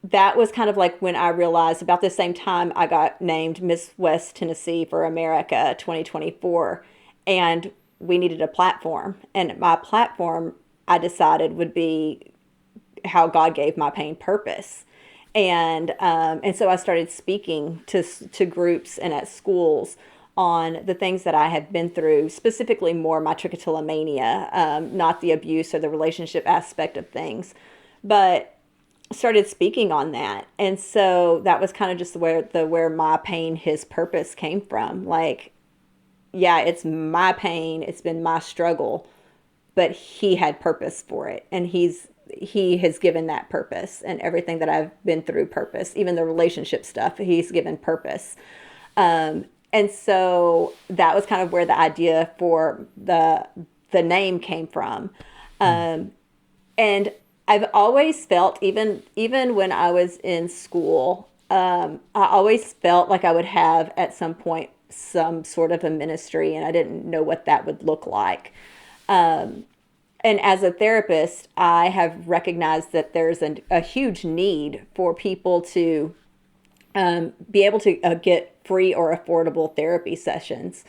Speaker 1: that was kind of like when I realized, about the same time I got named Miss West Tennessee for America 2024, and we needed a platform. And my platform, I decided, would be how God gave my pain purpose. And so I started speaking to groups and at schools on the things that I had been through, specifically more my trichotillomania, not the abuse or the relationship aspect of things, but started speaking on that. And so that was kind of just where my pain, his purpose came from. Like, yeah, it's my pain, it's been my struggle, but he had purpose for it, and he has given that purpose, and everything that I've been through purpose, even the relationship stuff, he's given purpose. And so that was kind of where the idea for the name came from.
Speaker 2: Mm.
Speaker 1: And I've always felt, even when I was in school, I always felt like I would have at some point some sort of a ministry, and I didn't know what that would look like. And as a therapist, I have recognized that there's a huge need for people to be able to get free or affordable therapy sessions.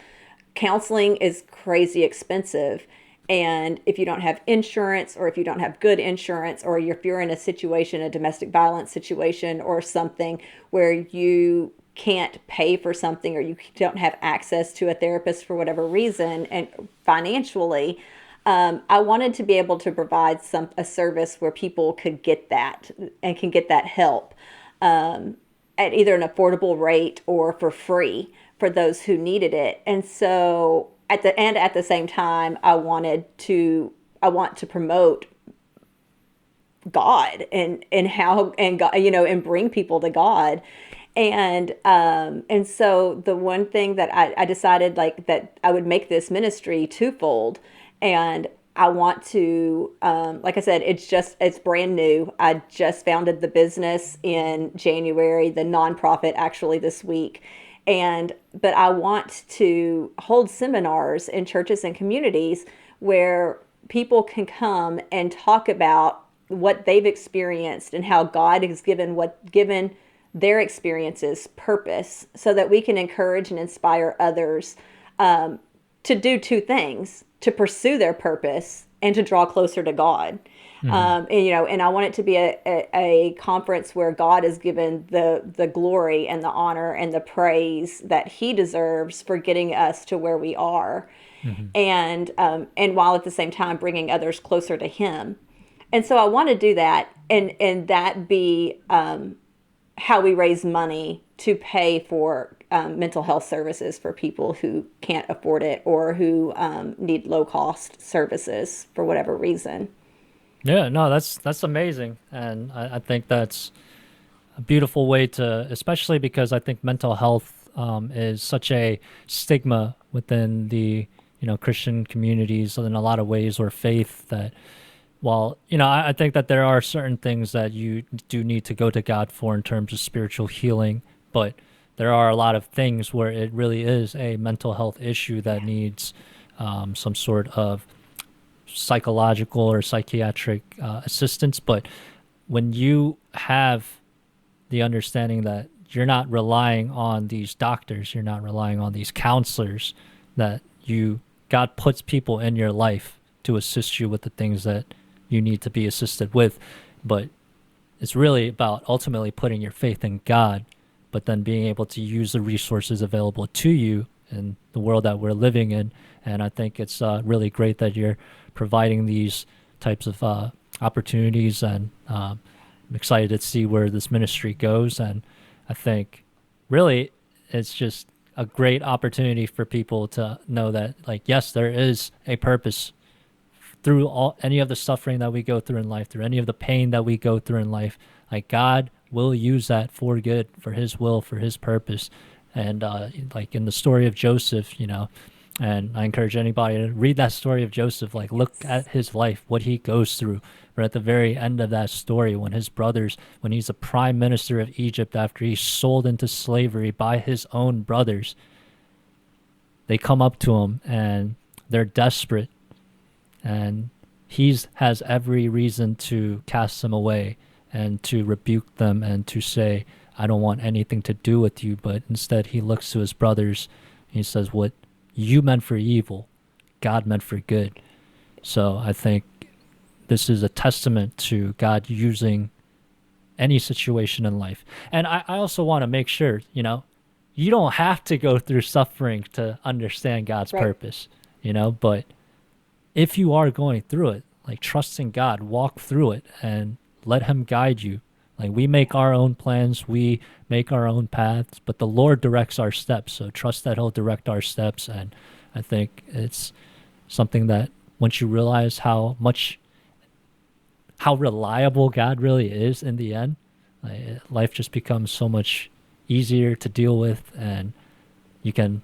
Speaker 1: Counseling is crazy expensive, And if you don't have insurance, or if you don't have good insurance, or if you're in a situation, a domestic violence situation or something where you can't pay for something, or you don't have access to a therapist for whatever reason and financially, I wanted to be able to provide a service where people could get that and can get that help at either an affordable rate or for free for those who needed it. And so at the same time, I want to promote God and how and God, and bring people to God. And so the one thing that I decided, like, that I would make this ministry twofold. And I want to, like I said, it's brand new. I just founded the business in January, the nonprofit actually this week. But I want to hold seminars in churches and communities where people can come and talk about what they've experienced and how God has given their experiences purpose, so that we can encourage and inspire others to do two things: to pursue their purpose and to draw closer to God. And I want it to be a conference where God is given the glory and the honor and the praise that He deserves for getting us to where we are,
Speaker 2: Mm-hmm.
Speaker 1: and while at the same time bringing others closer to Him. And so I want to do that, and that be how we raise money to pay for mental health services for people who can't afford it, or who need low cost services for whatever reason.
Speaker 2: Yeah, no, that's amazing, and I think that's a beautiful way to, especially because I think mental health is such a stigma within the Christian communities in a lot of ways, or faith, that while I think that there are certain things that you do need to go to God for in terms of spiritual healing, but there are a lot of things where it really is a mental health issue that needs some sort of psychological or psychiatric assistance. But when you have the understanding that you're not relying on these doctors, you're not relying on these counselors, that God puts people in your life to assist you with the things that you need to be assisted with. But it's really about ultimately putting your faith in God, but then being able to use the resources available to you in the world that we're living in. And I think it's really great that you're providing these types of opportunities, and I'm excited to see where this ministry goes. And I think really it's just a great opportunity for people to know that, like, yes, there is a purpose through any of the suffering that we go through in life, through any of the pain that we go through in life. Like, God will use that for good, for His will, for His purpose. And like in the story of Joseph, and I encourage anybody to read that story of Joseph, like, look at his life, what he goes through. But at the very end of that story, when his brothers, when he's the prime minister of Egypt after he's sold into slavery by his own brothers, they come up to him and they're desperate. And he has every reason to cast them away and to rebuke them and to say, I don't want anything to do with you. But instead he looks to his brothers and he says, what you meant for evil, God meant for good. So I think this is a testament to God using any situation in life. And I also want to make sure, you don't have to go through suffering to understand God's
Speaker 1: Right.
Speaker 2: purpose, but if you are going through it, like, trust in God, walk through it and let Him guide you. Like, we make our own plans, we make our own paths, but the Lord directs our steps. So trust that He'll direct our steps. And I think it's something that once you realize how reliable God really is in the end, life just becomes so much easier to deal with, and you can,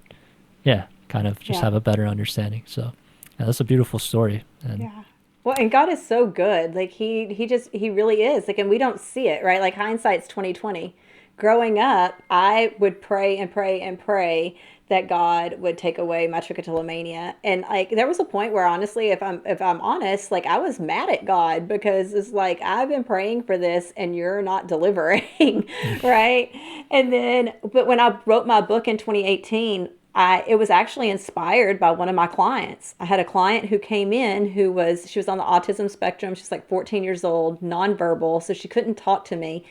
Speaker 2: kind of just
Speaker 1: Yeah.
Speaker 2: have a better understanding. So that's a beautiful story. And
Speaker 1: Yeah. Well, and God is so good. Like he really is. Like, and we don't see it, right? Like, hindsight's 2020. Growing up, I would pray and pray and pray that God would take away my trichotillomania. And, like, there was a point where, honestly, if I'm honest, like, I was mad at God, because it's like, I've been praying for this and you're not delivering, right? And then, but when I wrote my book in 2018, it was actually inspired by one of my clients. I had a client who came in she was on the autism spectrum. She's like 14 years old, nonverbal, so she couldn't talk to me.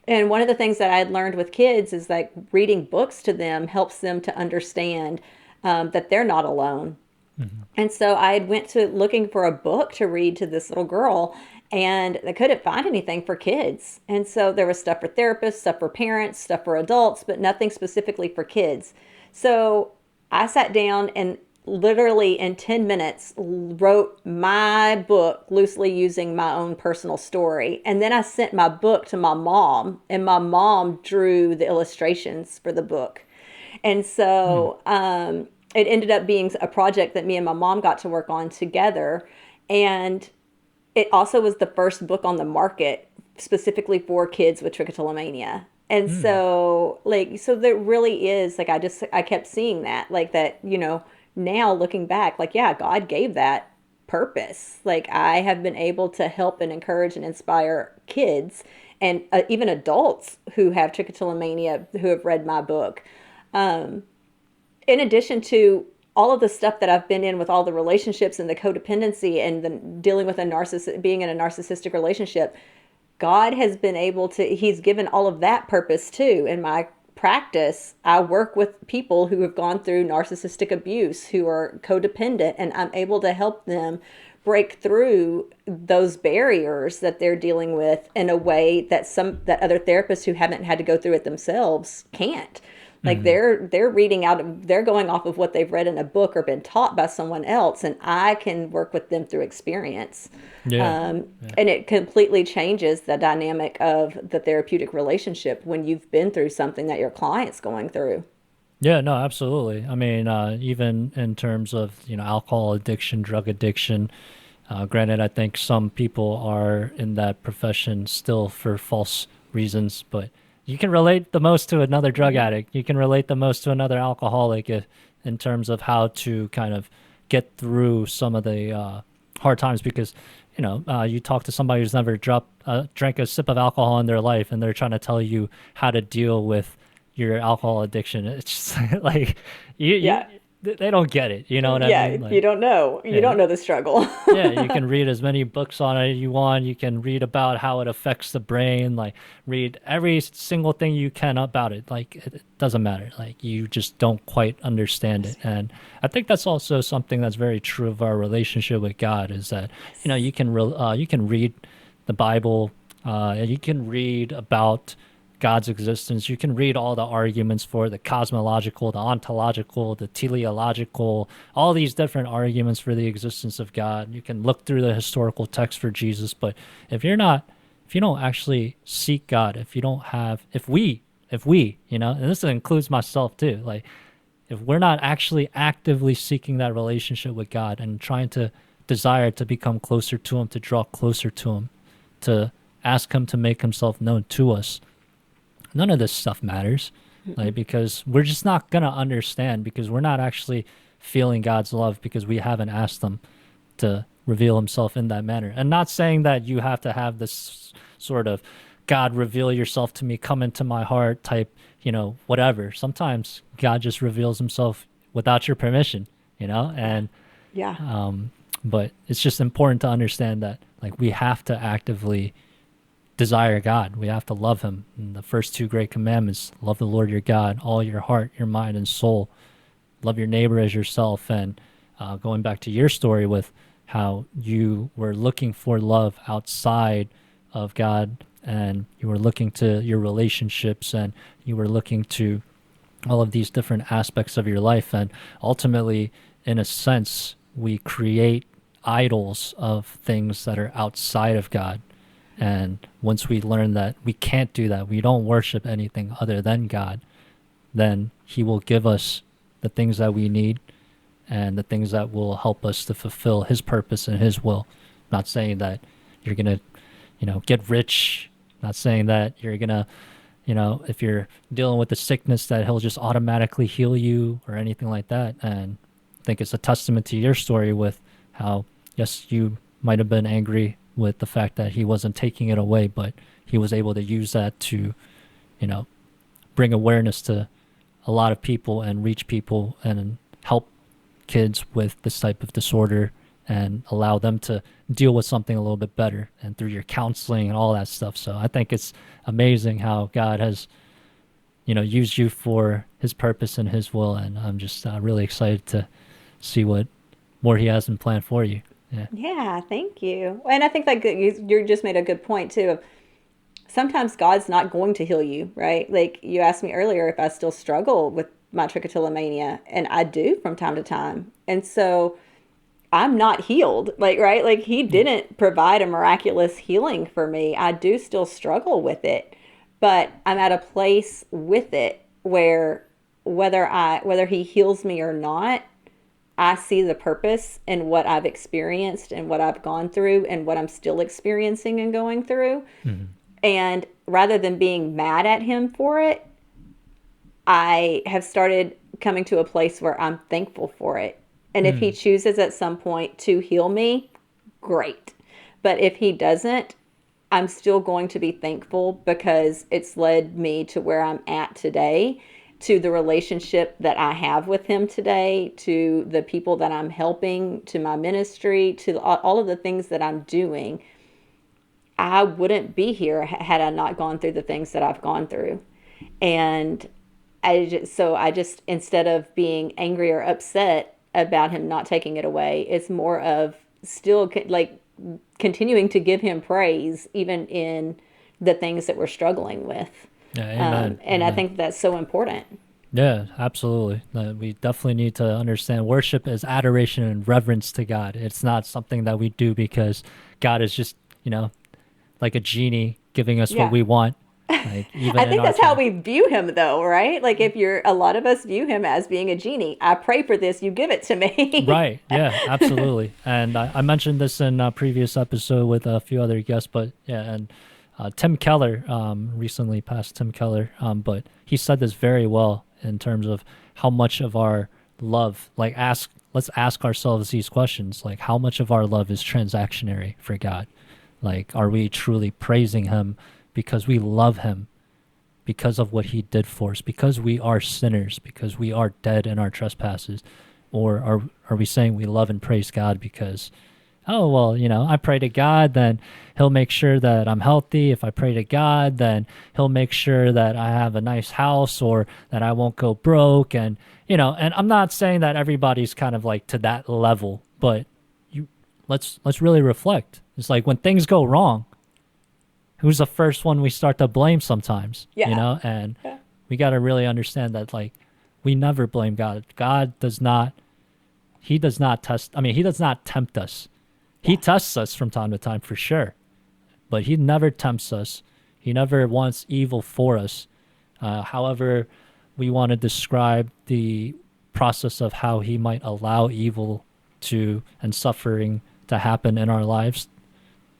Speaker 1: And one of the things that I had learned with kids is like reading books to them helps them to understand that they're not alone.
Speaker 2: Mm-hmm.
Speaker 1: And so I had went to looking for a book to read to this little girl, and I couldn't find anything for kids. And so there was stuff for therapists, stuff for parents, stuff for adults, but nothing specifically for kids. So I sat down and literally in 10 minutes wrote my book loosely using my own personal story. And then I sent my book to my mom, and my mom drew the illustrations for the book. And
Speaker 2: Mm.
Speaker 1: so it ended up being a project that me and my mom got to work on together. And it also was the first book on the market specifically for kids with trichotillomania. And
Speaker 2: Mm.
Speaker 1: so, like, so there really is, like, I kept seeing that, like, that, now looking back, like, yeah, God gave that purpose. Like, I have been able to help and encourage and inspire kids and even adults who have trichotillomania who have read my book. In addition to all of the stuff that I've been in with all the relationships and the codependency and the dealing with being in a narcissistic relationship, God has been able to, He's given all of that purpose too. In my practice, I work with people who have gone through narcissistic abuse, who are codependent, and I'm able to help them break through those barriers that they're dealing with in a way that other therapists who haven't had to go through it themselves can't. Like
Speaker 2: Mm.
Speaker 1: they're going off of what they've read in a book or been taught by someone else, and I can work with them through experience.
Speaker 2: Yeah. Yeah.
Speaker 1: And it completely changes the dynamic of the therapeutic relationship when you've been through something that your client's going through.
Speaker 2: Yeah, no, absolutely. I mean, even in terms of, alcohol addiction, drug addiction, granted, I think some people are in that profession still for false reasons, but you can relate the most to another drug
Speaker 1: Mm-hmm.
Speaker 2: addict. You can relate the most to another alcoholic in terms of how to kind of get through some of the hard times because, you talk to somebody who's never drank a sip of alcohol in their life and they're trying to tell you how to deal with your alcohol addiction. It's just like you
Speaker 1: Yeah.
Speaker 2: they don't get it. You know what I
Speaker 1: Yeah.
Speaker 2: mean?
Speaker 1: You
Speaker 2: Like,
Speaker 1: don't know. You
Speaker 2: yeah,
Speaker 1: don't know the struggle.
Speaker 2: yeah, you can read as many books on it you want. You can read about how it affects the brain, like read every single thing you can about it. Like it doesn't matter. Like you just don't quite understand it.
Speaker 1: Yes.
Speaker 2: And I think that's also something that's very true of our relationship with God is that,
Speaker 1: Yes.
Speaker 2: you can read the Bible, and you can read about God's existence. You can read all the arguments for the cosmological, the ontological, the teleological, all these different arguments for the existence of God. You can look through the historical text for Jesus, but if you're not, if you don't actually seek God, if you don't have, if we, and this includes myself too, like if we're not actually actively seeking that relationship with God and trying to desire to become closer to Him, to draw closer to Him, to ask Him to make Himself known to us, none of this stuff matters, like because we're just not gonna understand because we're not actually feeling God's love because we haven't asked Him to reveal Himself in that manner. And not saying that you have to have this sort of God reveal yourself to me, come into my heart type, whatever. Sometimes God just reveals Himself without your permission, and
Speaker 1: Yeah.
Speaker 2: but it's just important to understand that like we have to actively desire God. We have to love Him. And the first two great commandments: love the Lord your God, all your heart, your mind, and soul. Love your neighbor as yourself. And going back to your story with how you were looking for love outside of God, and you were looking to your relationships, and you were looking to all of these different aspects of your life, and ultimately, in a sense, we create idols of things that are outside of God. And once we learn that we can't do that, we don't worship anything other than God, then He will give us the things that we need and the things that will help us to fulfill His purpose and His will. Not saying that you're going to, get rich. Not saying that you're going to, if you're dealing with a sickness, that He'll just automatically heal you or anything like that. And I think it's a testament to your story with how, yes, you might have been angry with the fact that He wasn't taking it away, but He was able to use that to, bring awareness to a lot of people and reach people and help kids with this type of disorder and allow them to deal with something a little bit better, and through your counseling and all that stuff. So I think it's amazing how God has, used you for his purpose and his will. And I'm just really excited to see what more he has in plan for you. Yeah.
Speaker 1: Yeah, thank you. And I think like you just made a good point too. Of sometimes God's not going to heal you, right? Like you asked me earlier if I still struggle with my trichotillomania, and I do from time to time. And so I'm not healed, like, right? Like he didn't provide a miraculous healing for me. I do still struggle with it, but I'm at a place with it where whether he heals me or not, I see the purpose in what I've experienced and what I've gone through and what I'm still experiencing and going through.
Speaker 2: Mm-hmm.
Speaker 1: And rather than being mad at him for it, I have started coming to a place where I'm thankful for it. And if he chooses at some point to heal me, great. But if he doesn't, I'm still going to be thankful because it's led me to where I'm at today, to the relationship that I have with him today, to the people that I'm helping, to my ministry, to all of the things that I'm doing. I wouldn't be here had I not gone through the things that I've gone through. And I just, instead of being angry or upset about him not taking it away, it's more of still like continuing to give him praise, even in the things that we're struggling with.
Speaker 2: Yeah, amen.
Speaker 1: And
Speaker 2: Amen.
Speaker 1: I think that's so important.
Speaker 2: Yeah, absolutely. We definitely need to understand worship is adoration and reverence to God. It's not something that we do because God is just, like a genie giving us what
Speaker 1: Yeah.
Speaker 2: we want. Like even
Speaker 1: I
Speaker 2: in
Speaker 1: think
Speaker 2: our
Speaker 1: that's how
Speaker 2: time.
Speaker 1: we view him, though, right? Like, if you're, a lot of us view him as being a genie. I pray for this, you give it to me.
Speaker 2: Right. Yeah, absolutely. And I mentioned this in a previous episode with a few other guests, but yeah, and Tim Keller, recently passed Tim Keller, but he said this very well in terms of how much of our love, let's ask ourselves these questions, like how much of our love is transactionary for God? Like, are we truly praising him because we love him, because of what he did for us, because we are sinners, because we are dead in our trespasses? Or are we saying we love and praise God because, oh, well, I pray to God, then he'll make sure that I'm healthy. If I pray to God, then he'll make sure that I have a nice house or that I won't go broke. And, and I'm not saying that everybody's kind of like to that level, but let's really reflect. It's like when things go wrong, who's the first one we start to blame sometimes,
Speaker 1: Yeah.
Speaker 2: and
Speaker 1: Yeah.
Speaker 2: we got to really understand that, like, we never blame God. God does not, he does not he does not tempt us. He
Speaker 1: Yeah.
Speaker 2: tests us from time to time for sure, but he never tempts us. He never wants evil for us. However, we want to describe the process of how he might allow evil to and suffering to happen in our lives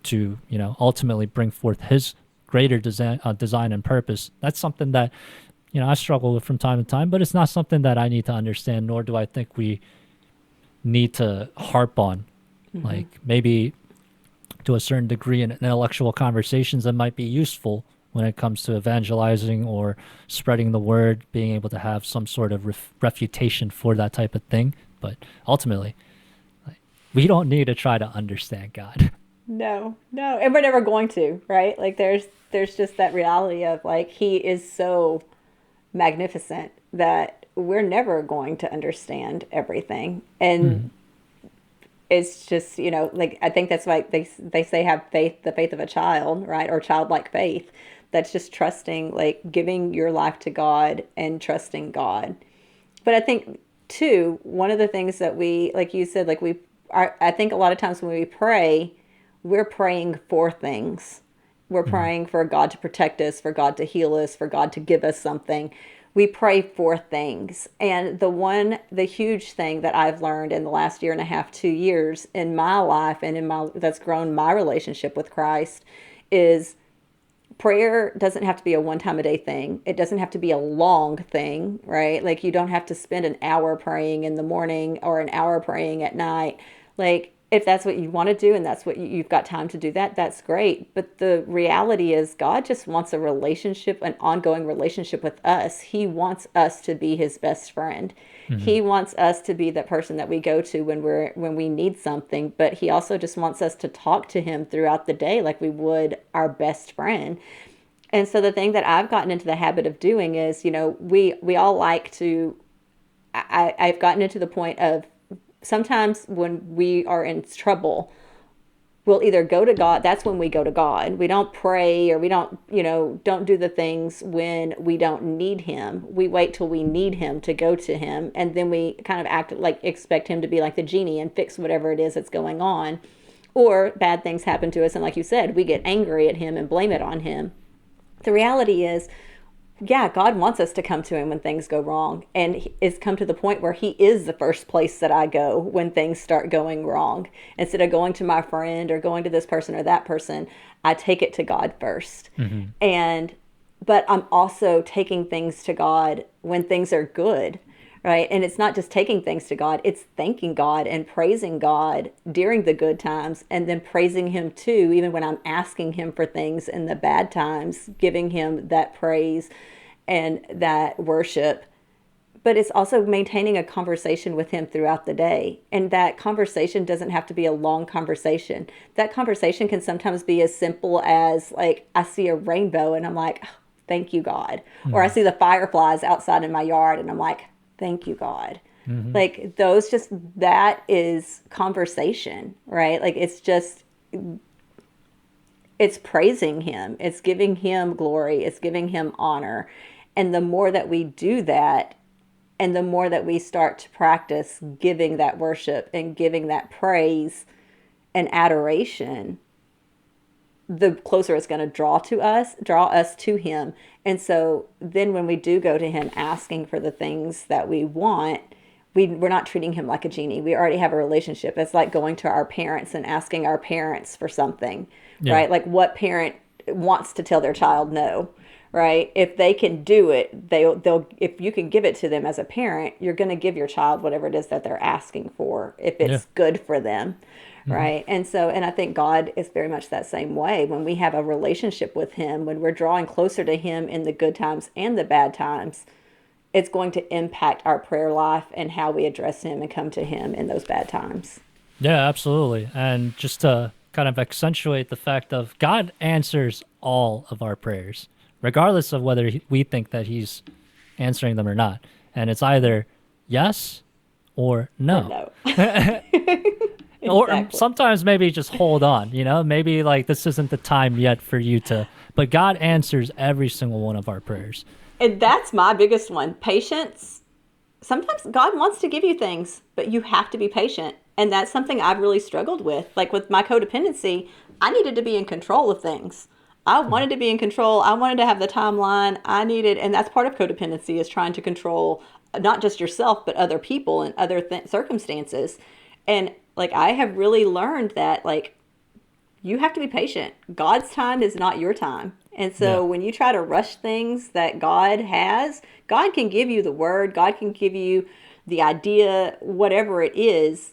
Speaker 2: to ultimately bring forth his greater design and purpose. That's something that I struggle with from time to time, but it's not something that I need to understand, nor do I think we need to harp on. Like, maybe to a certain degree in intellectual conversations that might be useful when it comes to evangelizing or spreading the word, being able to have some sort of refutation for that type of thing. But ultimately, like, we don't need to try to understand God.
Speaker 1: No, no, and we're never going to, right? Like, there's just that reality of like he is so magnificent that we're never going to understand everything, and it's just like I think that's why they say have faith, the faith of a child, right, or childlike faith. That's just trusting, like giving your life to God and trusting God. But I think too, one of the things that we, like you said, like I think a lot of times when we pray, we're praying for things. We're praying for God to protect us, for God to heal us, for God to give us something. We pray for things. And the huge thing that I've learned in the last year and a half, 2 years in my life and that's grown my relationship with Christ is prayer doesn't have to be a one time a day thing. It doesn't have to be a long thing, right? Like you don't have to spend an hour praying in the morning or an hour praying at night. Like if that's what you want to do and that's what you've got time to do that, that's great. But the reality is God just wants a relationship, an ongoing relationship with us. He wants us to be his best friend.
Speaker 2: Hmm.
Speaker 1: He wants us to be the person that we go to when we need something, but he also just wants us to talk to him throughout the day like we would our best friend. And so the thing that I've gotten into the habit of doing is, we all like to I've gotten into the point of sometimes when we are in trouble, we'll either go to God. That's when we go to God. We don't pray, or we don't do the things when we don't need him. We wait till we need him to go to him. And then we kind of act like, expect him to be like the genie and fix whatever it is that's going on. Or bad things happen to us. And like you said, we get angry at him and blame it on him. The reality is, yeah, God wants us to come to him when things go wrong. And it's come to the point where he is the first place that I go when things start going wrong. Instead of going to my friend or going to this person or that person, I take it to God first.
Speaker 2: Hmm.
Speaker 1: But I'm also taking things to God when things are good, right? And it's not just taking things to God, it's thanking God and praising God during the good times, and then praising him too, even when I'm asking him for things in the bad times, giving him that praise and that worship. But it's also maintaining a conversation with him throughout the day. And that conversation doesn't have to be a long conversation. That conversation can sometimes be as simple as, like, I see a rainbow and I'm like, "Oh, thank you, God." Or I
Speaker 2: Hmm.
Speaker 1: see the fireflies outside in my yard and I'm like, thank you, God.
Speaker 2: Hmm.
Speaker 1: Like, that is conversation, right? Like, it's praising him, it's giving him glory, it's giving him honor. And the more that we do that, and the more that we start to practice giving that worship and giving that praise and adoration, the closer it's going to draw us to him. And so then when we do go to him asking for the things that we want, we're not treating him like a genie. We already have a relationship. It's like going to our parents and asking our parents for something,
Speaker 2: Yeah.
Speaker 1: right? Like, what parent wants to tell their child no, right? If they can do it, they'll if you can give it to them as a parent, you're going to give your child whatever it is that they're asking for if
Speaker 2: Yeah.
Speaker 1: it's good for them,
Speaker 2: Hmm.
Speaker 1: right? And I think God is very much that same way. When we have a relationship with him, when we're drawing closer to him in the good times and the bad times, it's going to impact our prayer life and how we address him and come to him in those bad times.
Speaker 2: Yeah, absolutely. And just to kind of accentuate the fact of God answers all of our prayers, regardless of whether we think that he's answering them or not. And it's either yes or
Speaker 1: Or
Speaker 2: no.
Speaker 1: no.
Speaker 2: Or
Speaker 1: Exactly.
Speaker 2: sometimes maybe just hold on, maybe like this isn't the time yet for you to, but God answers every single one of our prayers.
Speaker 1: And that's my biggest one. Patience. Sometimes God wants to give you things, but you have to be patient. And that's something I've really struggled with. Like with my codependency, I needed to be in control of things. I
Speaker 2: Mhm.
Speaker 1: wanted to be in control. I wanted to have the timeline. And that's part of codependency, is trying to control not just yourself, but other people and other circumstances. And like, I have really learned that, like, you have to be patient. God's time is not your time. And
Speaker 2: Yeah.
Speaker 1: so when you try to rush things that God has, God can give you the word, God can give you the idea, whatever it is.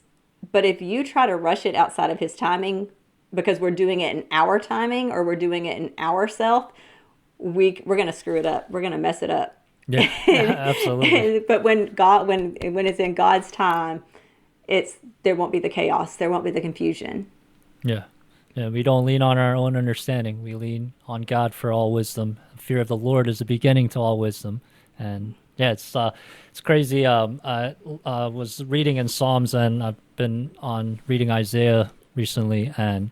Speaker 1: But if you try to rush it outside of his timing, because we're doing it in our timing or we're doing it in ourself, we're going to screw it up. We're going to mess it up.
Speaker 2: Yeah. Absolutely.
Speaker 1: But when it's in God's time, there won't be the chaos, there won't be the confusion.
Speaker 2: Yeah. Yeah. We don't lean on our own understanding. We lean on God for all wisdom. Fear of the Lord is the beginning to all wisdom. And yeah, it's crazy. I was reading in Psalms, and I've been on reading Isaiah recently. And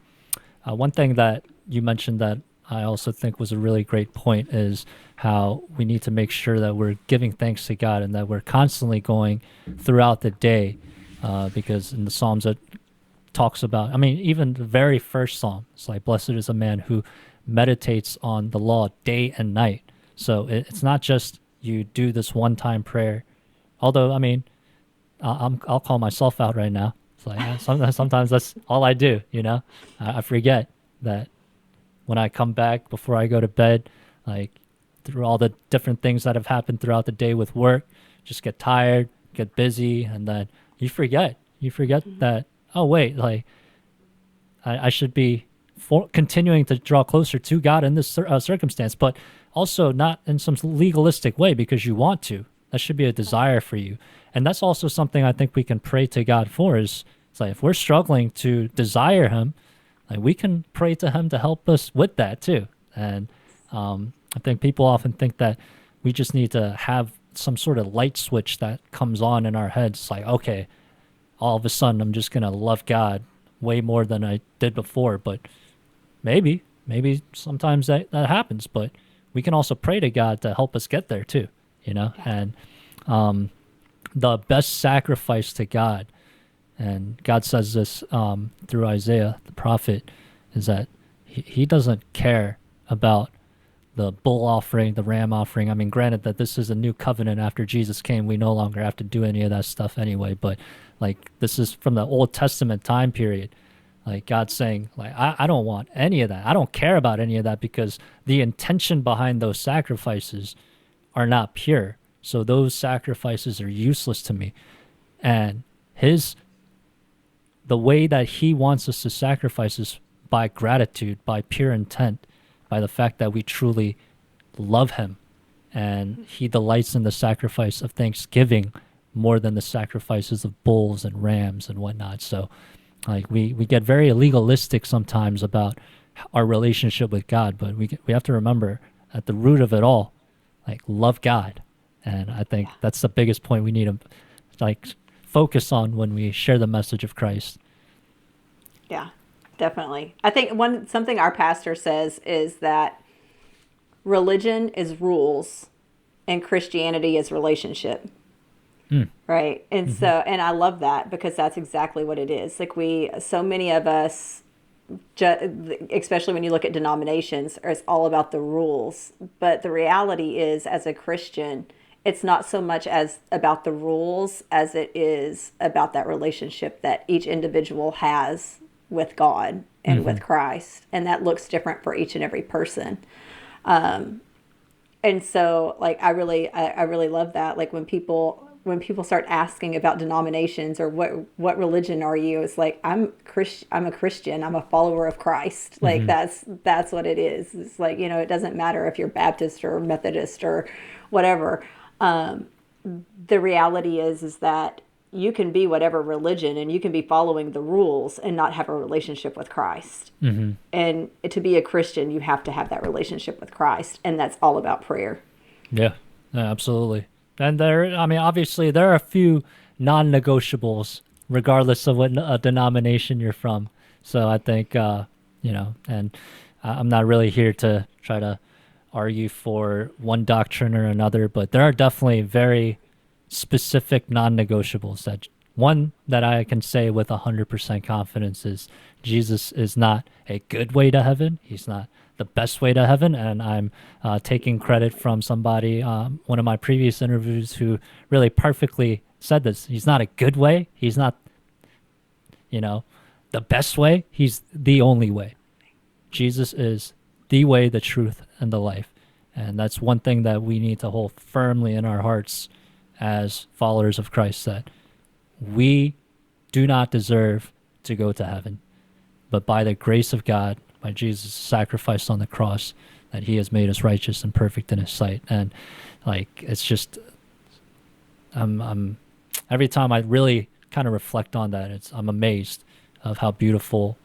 Speaker 2: one thing that you mentioned that I also think was a really great point is how we need to make sure that we're giving thanks to God and that we're constantly going throughout the day, because in the Psalms it talks about, I mean, even the very first Psalm, it's like, blessed is a man who meditates on the law day and night. So it's not just you do this one time prayer. Although, I mean, I'll call myself out right now. It's like sometimes that's all I do. I forget that when I come back before I go to bed, like through all the different things that have happened throughout the day with work, just get tired, get busy, and then you forget. You forget that oh wait, like I should be continuing to draw closer to God in this circumstance, but also not in some legalistic way because you want to. That should be a desire for you. And that's also something I think we can pray to God for is it's like if we're struggling to desire him, like we can pray to him to help us with that too. And I think people often think that we just need to have some sort of light switch that comes on in our heads. It's like, okay, all of a sudden I'm just going to love God way more than I did before. But maybe sometimes that happens, but we can also pray to God to help us get there too, you know?
Speaker 1: Yeah.
Speaker 2: And the best sacrifice to God, and God says this through Isaiah, the prophet, is that he doesn't care about the bull offering, the ram offering. I mean, granted that this is a new covenant after Jesus came, we no longer have to do any of that stuff anyway, but like this is from the Old Testament time period. Like God's saying, like, I don't want any of that. I don't care about any of that because the intention behind those sacrifices are not pure. So those sacrifices are useless to me. And the way that he wants us to sacrifice is by gratitude, by pure intent, by the fact that we truly love him. And he delights in the sacrifice of thanksgiving more than the sacrifices of bulls and rams and whatnot. So like we get very legalistic sometimes about our relationship with God, but we have to remember at the root of it all, like love God. And I think that's the biggest point we need to like focus on when we share the message of Christ.
Speaker 1: Yeah, definitely. I think something our pastor says is that religion is rules and Christianity is relationship. Right. And so, and I love that because that's exactly what it is. Like so many of us, especially when you look at denominations, it's all about the rules. But the reality is, as a Christian, it's not so much as about the rules as it is about that relationship that each individual has with God and with Christ. And that looks different for each and every person. And so like, I really love that. Like when people start asking about denominations or what religion are you, it's like, I'm a Christian. I'm a follower of Christ. Like that's what it is. It's like, it doesn't matter if you're Baptist or Methodist or whatever. The reality is that you can be whatever religion and you can be following the rules and not have a relationship with Christ. And to be a Christian, you have to have that relationship with Christ. And that's all about prayer.
Speaker 2: Yeah, absolutely. And obviously there are a few non-negotiables regardless of what denomination you're from. So I think, and I'm not really here to try to argue for one doctrine or another, but there are definitely very specific non-negotiables. One that I can say with 100% confidence is Jesus is not a good way to heaven. He's not the best way to heaven. And I'm taking credit from somebody, one of my previous interviews, who really perfectly said this. He's not a good way. He's not, the best way. He's the only way. Jesus is the way, the truth, and the life. And that's one thing that we need to hold firmly in our hearts as followers of Christ, that we do not deserve to go to heaven, but by the grace of God, by Jesus' sacrifice on the cross, that he has made us righteous and perfect in his sight. And like, it's just, I'm every time I really kind of reflect on that, I'm amazed of how beautiful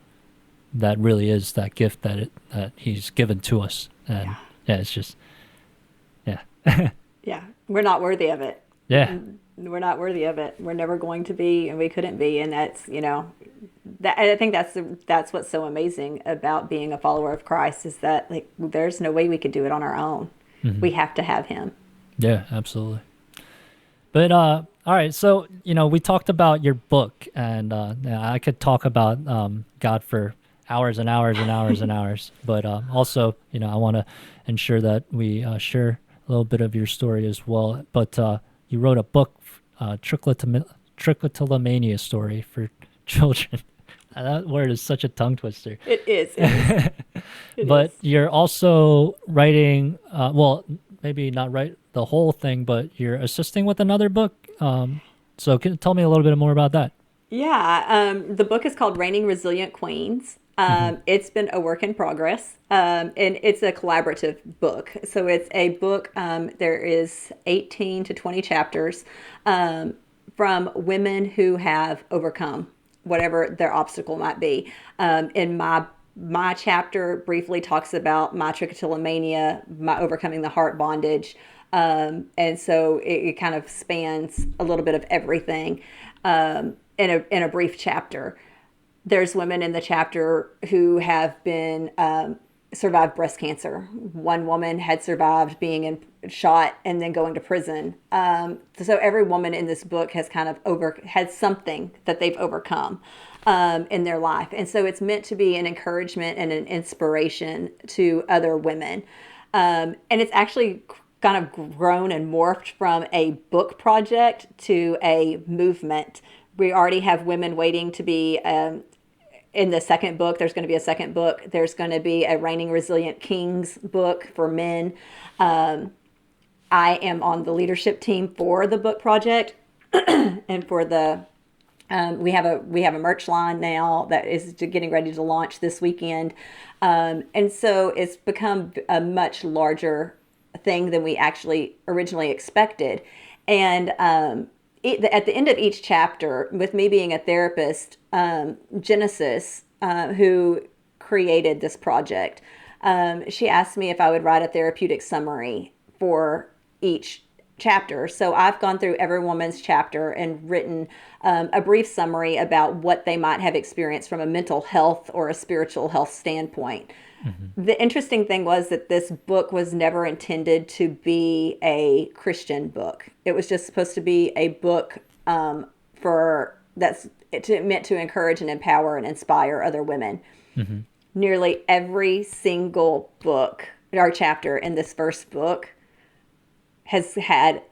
Speaker 2: that really is, that gift that he's given to us. And it's just,
Speaker 1: Yeah. We're not worthy of it.
Speaker 2: Yeah.
Speaker 1: We're not worthy of it. We're never going to be, and we couldn't be. And that's, I think that's what's so amazing about being a follower of Christ, is that like, there's no way we could do it on our own. We have to have him.
Speaker 2: Yeah, absolutely. But, all right. So, we talked about your book, and I could talk about God for hours and hours and hours and hours. But also, I want to ensure that we share a little bit of your story as well. But you wrote a book, Trichotillomania Story for children. That word is such a tongue twister.
Speaker 1: It is.
Speaker 2: But you're also writing, maybe not write the whole thing, but you're assisting with another book. So tell me a little bit more about that.
Speaker 1: Yeah, the book is called Reigning Resilient Queens.
Speaker 2: Hmm.
Speaker 1: It's been a work in progress, and it's a collaborative book. So it's a book, there is 18 to 20 chapters from women who have overcome whatever their obstacle might be. In my chapter briefly talks about my trichotillomania, my overcoming the heart bondage. And so it kind of spans a little bit of everything in a brief chapter. There's women in the chapter who have been survived breast cancer. One woman had survived being shot and then going to prison. So every woman in this book has kind of had something that they've overcome in their life, and so it's meant to be an encouragement and an inspiration to other women. And it's actually kind of grown and morphed from a book project to a movement. We already have women waiting to be in the second book. There's going to be a second book. There's going to be a Reigning Resilient Kings book for men. I am on the leadership team for the book project, and for the we have a merch line now that is getting ready to launch this weekend, and so it's become a much larger thing than we actually originally expected. And at the end of each chapter, with me being a therapist, Genesis, who created this project, she asked me if I would write a therapeutic summary for each chapter. So I've gone through every woman's chapter and written a brief summary about what they might have experienced from a mental health or a spiritual health standpoint.
Speaker 2: Hmm.
Speaker 1: The interesting thing was that this book was never intended to be a Christian book. It was just supposed to be a book for that's meant to encourage and empower and inspire other women.
Speaker 2: Hmm.
Speaker 1: Nearly every single book or chapter in this first book has had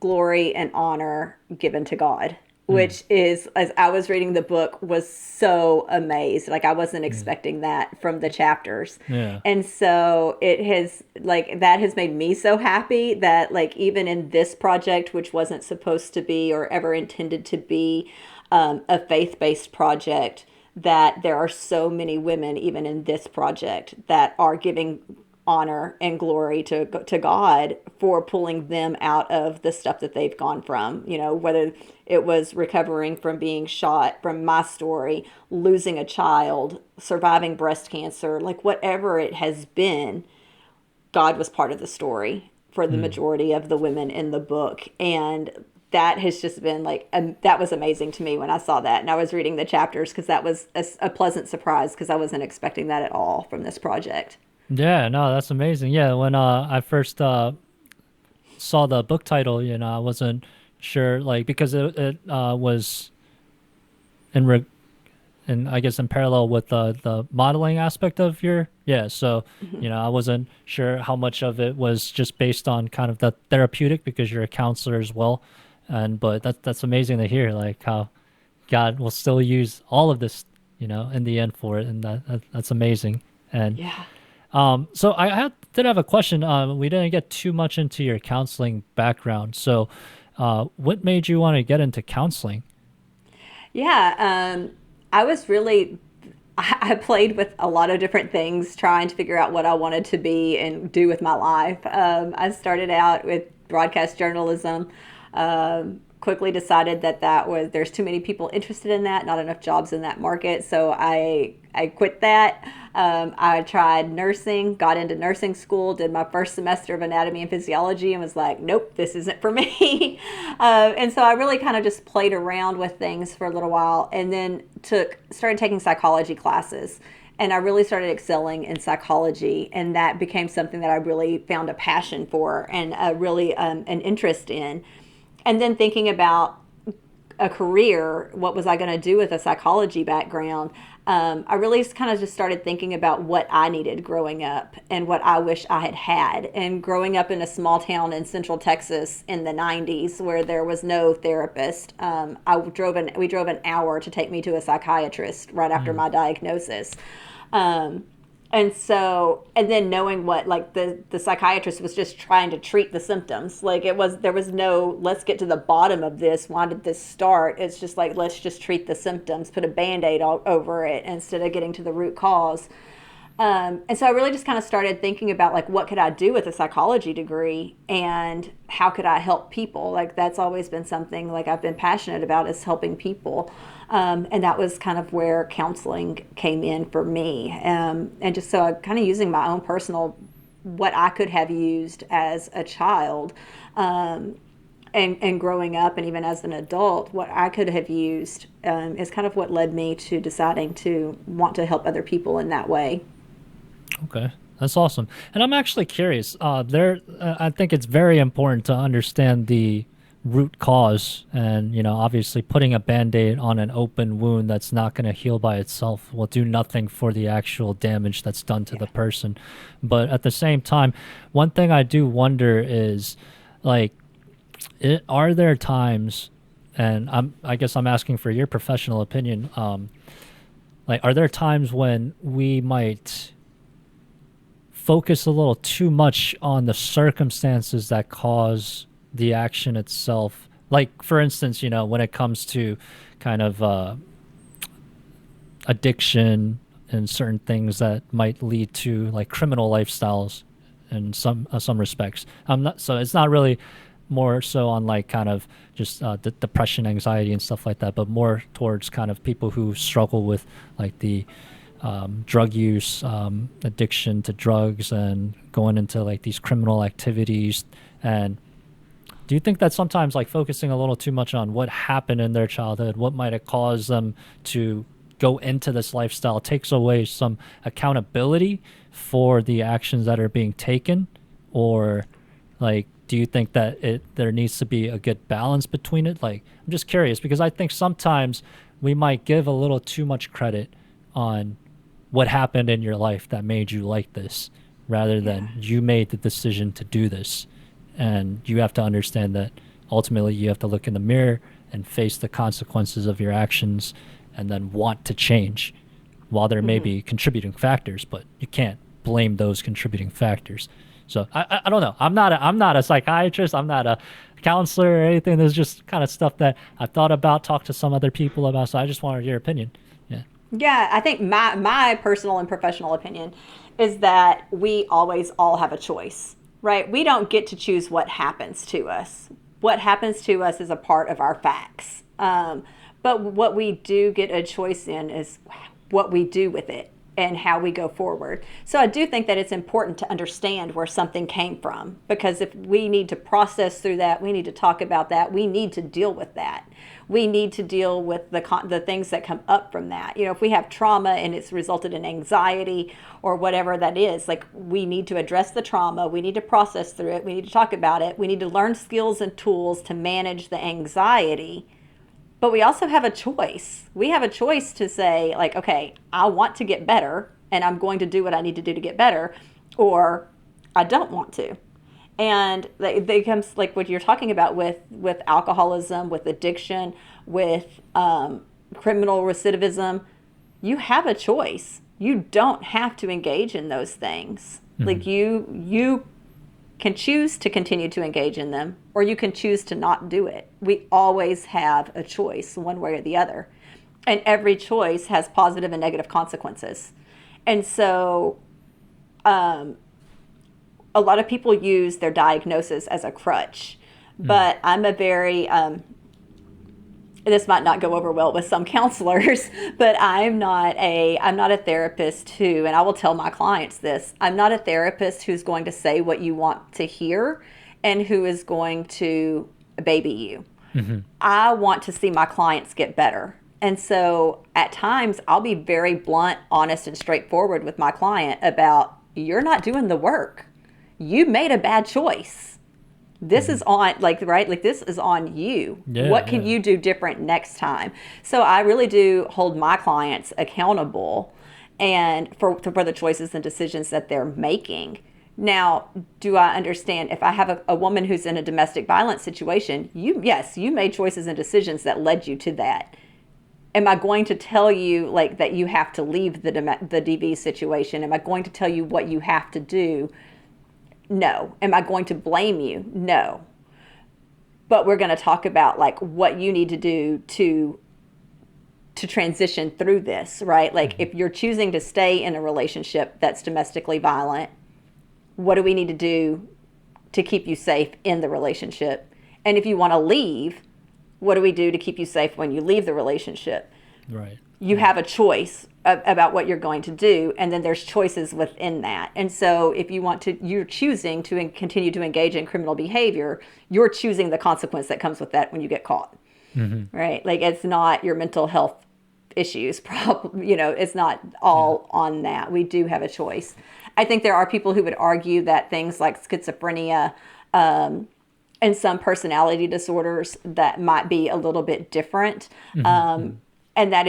Speaker 1: glory and honor given to God,
Speaker 2: Mm.
Speaker 1: which is, as I was reading the book, was so amazed. Like I wasn't
Speaker 2: Yeah.
Speaker 1: expecting that from the chapters.
Speaker 2: Yeah.
Speaker 1: And so it has, like, that has made me so happy that, like, even in this project, which wasn't supposed to be or ever intended to be a faith based project, that there are so many women, even in this project, that are giving honor and glory to God for pulling them out of the stuff that they've gone from. You know, whether it was recovering from being shot, from my story, losing a child, surviving breast cancer, like whatever it has been, God was part of the story for the
Speaker 2: Mm.
Speaker 1: majority of the women in the book. And that has just been like, that was amazing to me when I saw that. And I was reading the chapters because that was a pleasant surprise because I wasn't expecting that at all from this project.
Speaker 2: Yeah, no, that's amazing. Yeah, when I first saw the book title, I wasn't sure, like, because it was in re and I guess in parallel with the modeling aspect of your, yeah. So,
Speaker 1: Mm-hmm.
Speaker 2: I wasn't sure how much of it was just based on kind of the therapeutic because you're a counselor as well. And but that's amazing to hear, like how God will still use all of this, in the end for it, and that's amazing. And
Speaker 1: Yeah.
Speaker 2: so did have a question. We didn't get too much into your counseling background. So, what made you want to get into counseling?
Speaker 1: Yeah, I was really, I played with a lot of different things trying to figure out what I wanted to be and do with my life. I started out with broadcast journalism. Quickly decided that there's too many people interested in that, not enough jobs in that market. So I quit that. I tried nursing, got into nursing school, did my first semester of anatomy and physiology, and was like, nope, this isn't for me. And so I really kind of just played around with things for a little while, and then started taking psychology classes. And I really started excelling in psychology, and that became something that I really found a passion for and really an interest in. And then thinking about a career, what was I going to do with a psychology background? I really kind of just started thinking about what I needed growing up and what I wish I had had. And growing up in a small town in Central Texas in the 90s where there was no therapist, we drove an hour to take me to a psychiatrist right after
Speaker 2: Mm.
Speaker 1: my diagnosis. Um, And so, and then knowing what, like the psychiatrist was just trying to treat the symptoms. Like there was no, let's get to the bottom of this. Why did this start? It's just like, let's just treat the symptoms, put a Band-Aid all over it instead of getting to the root cause. And so I really just kind of started thinking about like, what could I do with a psychology degree and how could I help people? Like that's always been something like I've been passionate about, is helping people. And that was kind of where counseling came in for me. And just so I kind of using my own personal, what I could have used as a child, and growing up, and even as an adult, what I could have used, is kind of what led me to deciding to want to help other people in that way.
Speaker 2: Okay, that's awesome. And I'm actually curious. I think it's very important to understand the root cause, and obviously, putting a band-aid on an open wound that's not going to heal by itself will do nothing for the actual damage that's done to the person. But at the same time, one thing I do wonder is, like, are there times, and I guess I'm asking for your professional opinion. Like, are there times when we might focus a little too much on the circumstances that cause the action itself? Like, for instance, when it comes to kind of addiction and certain things that might lead to like criminal lifestyles in some respects. I'm not, so it's not really more so on like kind of just depression, anxiety, and stuff like that, but more towards kind of people who struggle with like the drug use, addiction to drugs, and going into like these criminal activities. And do you think that sometimes like focusing a little too much on what happened in their childhood, what might have caused them to go into this lifestyle, takes away some accountability for the actions that are being taken? Or like, do you think that there needs to be a good balance between it? Like, I'm just curious because I think sometimes we might give a little too much credit on what happened in your life that made you like this, rather than you made the decision to do this. And you have to understand that ultimately you have to look in the mirror and face the consequences of your actions, and then want to change. While there may be contributing factors, but you can't blame those contributing factors. So I don't know. I'm not a psychiatrist. I'm not a counselor or anything. There's just kind of stuff that I've thought about, talked to some other people about. So I just wanted your opinion. Yeah.
Speaker 1: Yeah, I think my personal and professional opinion is that we always all have a choice, right? We don't get to choose what happens to us. What happens to us is a part of our facts. But what we do get a choice in is what we do with it and how we go forward. So I do think that it's important to understand where something came from, because if we need to process through that, we need to talk about that, we need to deal with that. We need to deal with the things that come up from that. If we have trauma and it's resulted in anxiety or whatever that is, like, we need to address the trauma, we need to process through it, we need to talk about it, we need to learn skills and tools to manage the anxiety. But we also have a choice. We have a choice to say, like, okay, I want to get better and I'm going to do what I need to do to get better, or I don't want to. And it becomes like what you're talking about with alcoholism, with addiction, with criminal recidivism. You have a choice. You don't have to engage in those things. Like, you can choose to continue to engage in them, or you can choose to not do it. We always have a choice, one way or the other. And every choice has positive and negative consequences. And so a lot of people use their diagnosis as a crutch. But I'm a very, this might not go over well with some counselors, but I'm not a therapist who, and I will tell my clients this, I'm not a therapist who's going to say what you want to hear and who is going to baby you. I want to see my clients get better. And so at times I'll be very blunt, honest, and straightforward with my client about, you're not doing the work. You made a bad choice. This is on, like, right? Like, this is on you. What can you do different next time? So I really do hold my clients accountable and for the choices and decisions that they're making. Now, do I understand if I have a woman who's in a domestic violence situation, yes, you made choices and decisions that led you to that. Am I going to tell you like that you have to leave the DV situation? Am I going to tell you what you have to do? No. Am I going to blame you? No. But we're going to talk about like what you need to do to transition through this, right? Like if you're choosing to stay in a relationship that's domestically violent, what do we need to do to keep you safe in the relationship? And if you want to leave, what do we do to keep you safe when you leave the relationship?
Speaker 2: Right.
Speaker 1: You have a choice about what you're going to do, and then there's choices within that. And so if you're choosing to continue to engage in criminal behavior, you're choosing the consequence that comes with that when you get caught. Right? Like it's not your mental health issues probably, it's not all on that. We do have a choice. I think there are people who would argue that things like schizophrenia and some personality disorders that might be a little bit different. And that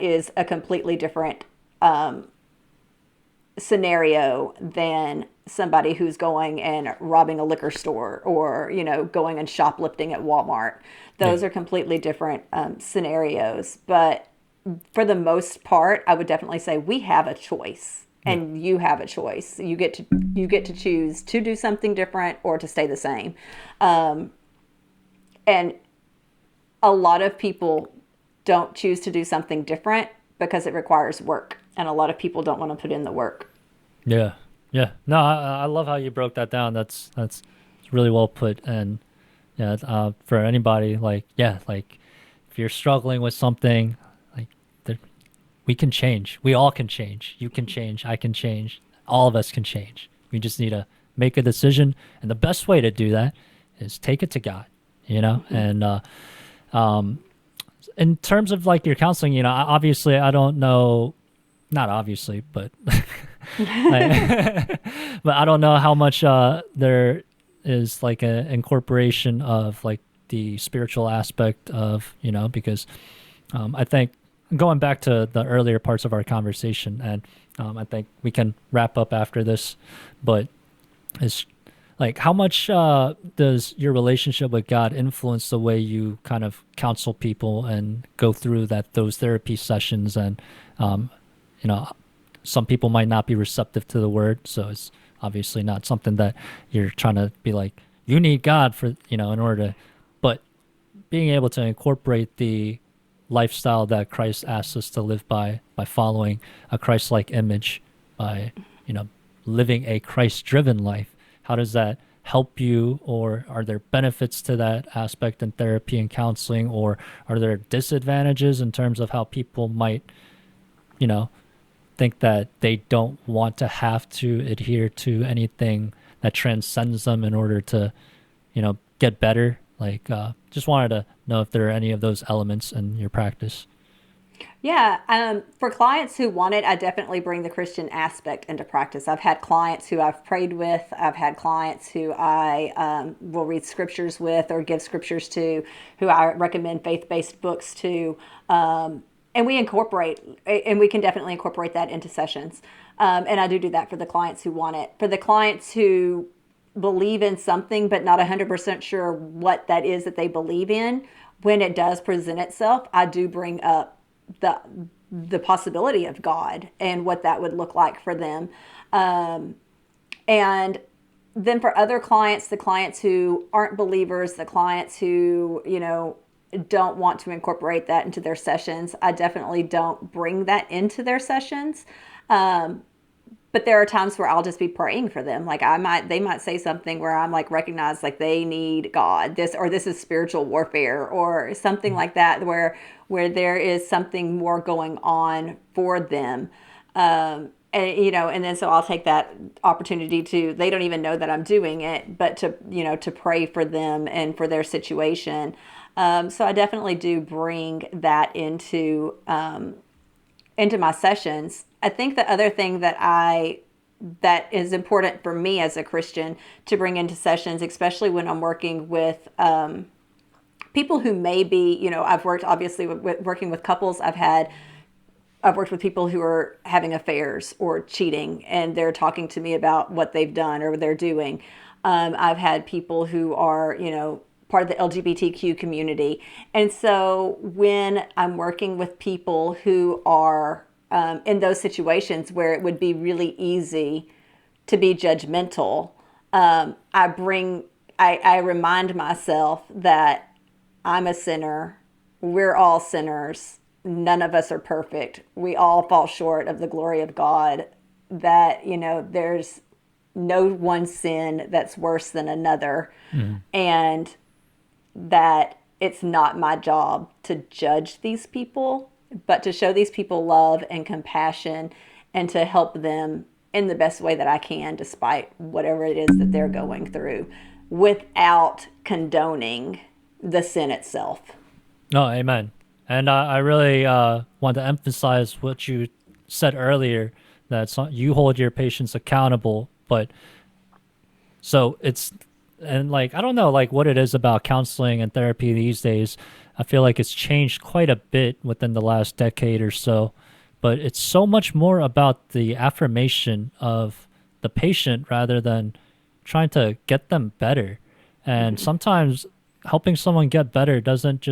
Speaker 1: is a completely different scenario than somebody who's going and robbing a liquor store or, going and shoplifting at Walmart. Those are completely different scenarios. But for the most part, I would definitely say we have a choice and you have a choice. You get to choose to do something different or to stay the same. And a lot of people don't choose to do something different because it requires work. And a lot of people don't want to put in the work.
Speaker 2: Yeah. Yeah. No, I love how you broke that down. That's really well put. And for anybody, like if you're struggling with something, like we can change. We all can change. You can change. I can change. All of us can change. We just need to make a decision. And the best way to do that is take it to God, and, in terms of like your counseling, obviously I don't know, not obviously, but but I don't know how much there is like an incorporation of like the spiritual aspect of, because I think going back to the earlier parts of our conversation, and I think we can wrap up after this, but it's like how much does your relationship with God influence the way you kind of counsel people and go through those therapy sessions? And some people might not be receptive to the word, so it's obviously not something that you're trying to be like, you need God for, in order to, but being able to incorporate the lifestyle that Christ asks us to live by following a Christ-like image, by, living a Christ-driven life. How does that help you, or are there benefits to that aspect in therapy and counseling, or are there disadvantages in terms of how people might, think that they don't want to have to adhere to anything that transcends them in order to, get better? Like, just wanted to know if there are any of those elements in your practice.
Speaker 1: Yeah, for clients who want it, I definitely bring the Christian aspect into practice. I've had clients who I've prayed with. I've had clients who I will read scriptures with or give scriptures to, who I recommend faith-based books to. And we can definitely incorporate that into sessions. And I do that for the clients who want it. For the clients who believe in something but not 100% sure what that is that they believe in, when it does present itself, I do bring up the possibility of God and what that would look like for them. And then for other clients, the clients who aren't believers, the clients who, don't want to incorporate that into their sessions, I definitely don't bring that into their sessions. But there are times where I'll just be praying for them. Like they might say something where I'm like, recognize like they need God, this is spiritual warfare or something like that, where there is something more going on for them. And then so I'll take that opportunity they don't even know that I'm doing it, but to pray for them and for their situation. So I definitely do bring that into my sessions. I think the other thing that is important for me as a Christian to bring into sessions, especially when I'm working with people who may be, I've worked obviously with working with couples. I've worked with people who are having affairs or cheating, and they're talking to me about what they've done or they're doing. I've had people who are, part of the LGBTQ community. And so when I'm working with people who are in those situations where it would be really easy to be judgmental, I remind myself that I'm a sinner. We're all sinners. None of us are perfect. We all fall short of the glory of God. That, there's no one sin that's worse than another. And that it's not my job to judge these people, but to show these people love and compassion and to help them in the best way that I can, despite whatever it is that they're going through, without condoning the sin itself.
Speaker 2: No, amen. And I really want to emphasize what you said earlier, that you hold your patients accountable, but so it's, and like, I don't know, like what it is about counseling and therapy these days. I feel like it's changed quite a bit within the last decade or so, but it's so much more about the affirmation of the patient rather than trying to get them better. And sometimes helping someone get better doesn't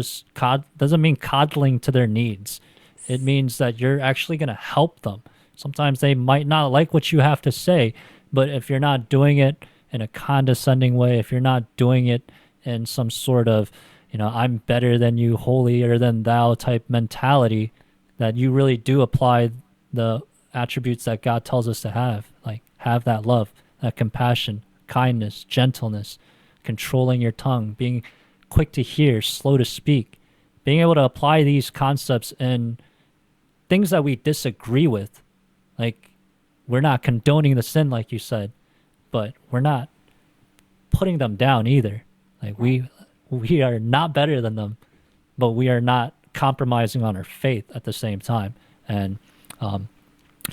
Speaker 2: mean coddling to their needs. It means that you're actually going to help them. Sometimes they might not like what you have to say, but if you're not doing it in a condescending way, if you're not doing it in some sort of, I'm better than you, holier than thou type mentality, that you really do apply the attributes that God tells us to have, like have that love, that compassion, kindness, gentleness, controlling your tongue, being quick to hear, slow to speak, being able to apply these concepts in things that we disagree with. Like, we're not condoning the sin, like you said, but we're not putting them down either. Like, we are not better than them, but we are not compromising on our faith at the same time. And you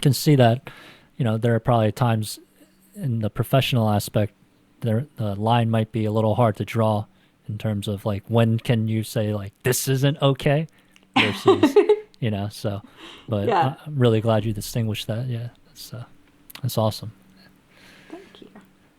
Speaker 2: can see that, there are probably times in the professional aspect, the line might be a little hard to draw in terms of like, when can you say like, this isn't okay versus, so, but yeah. I'm really glad you distinguished that. Yeah. That's awesome.
Speaker 1: Thank you.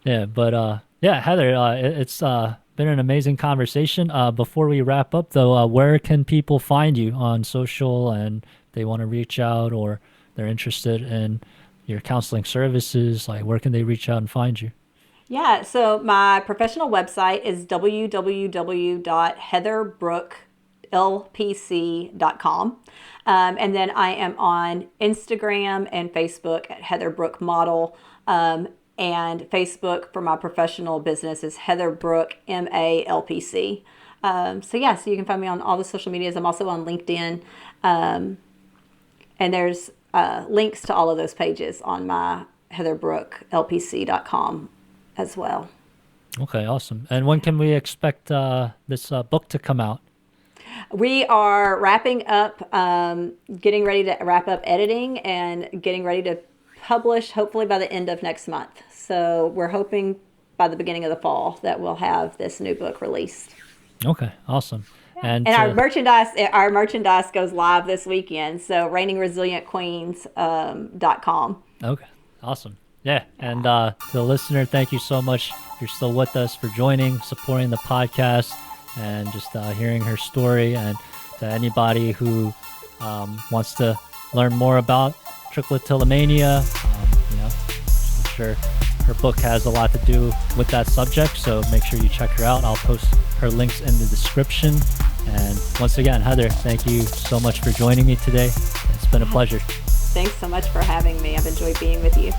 Speaker 2: Yeah. But, yeah, Heather, it's been an amazing conversation. Before we wrap up though, where can people find you on social, and they want to reach out or they're interested in your counseling services? Like, where can they reach out and find you?
Speaker 1: Yeah, so my professional website is www.heatherbrookelpc.com. And then I am on Instagram and Facebook at Heather Brooke Model. And Facebook for my professional business is Heather Brooke MALPC. So you can find me on all the social medias. I'm also on LinkedIn. And there's links to all of those pages on my heatherbrookelpc.com as well.
Speaker 2: Okay, awesome. And when can we expect this book to come out?
Speaker 1: We are wrapping up, getting ready to wrap up editing and getting ready to publish hopefully by the end of next month. So we're hoping by the beginning of the fall that we'll have this new book released.
Speaker 2: Okay, awesome.
Speaker 1: And our merchandise goes live this weekend. So reigningresilientqueens.com.
Speaker 2: Okay, awesome. Yeah, and to the listener, thank you so much. You're still with us for joining, supporting the podcast, and just hearing her story. And to anybody who wants to learn more about trichotillomania, I'm sure her book has a lot to do with that subject, so make sure you check her out. I'll post her links in the description. And once again, Heather, thank you so much for joining me today. It's been a pleasure.
Speaker 1: Thanks so much for having me. I've enjoyed being with you.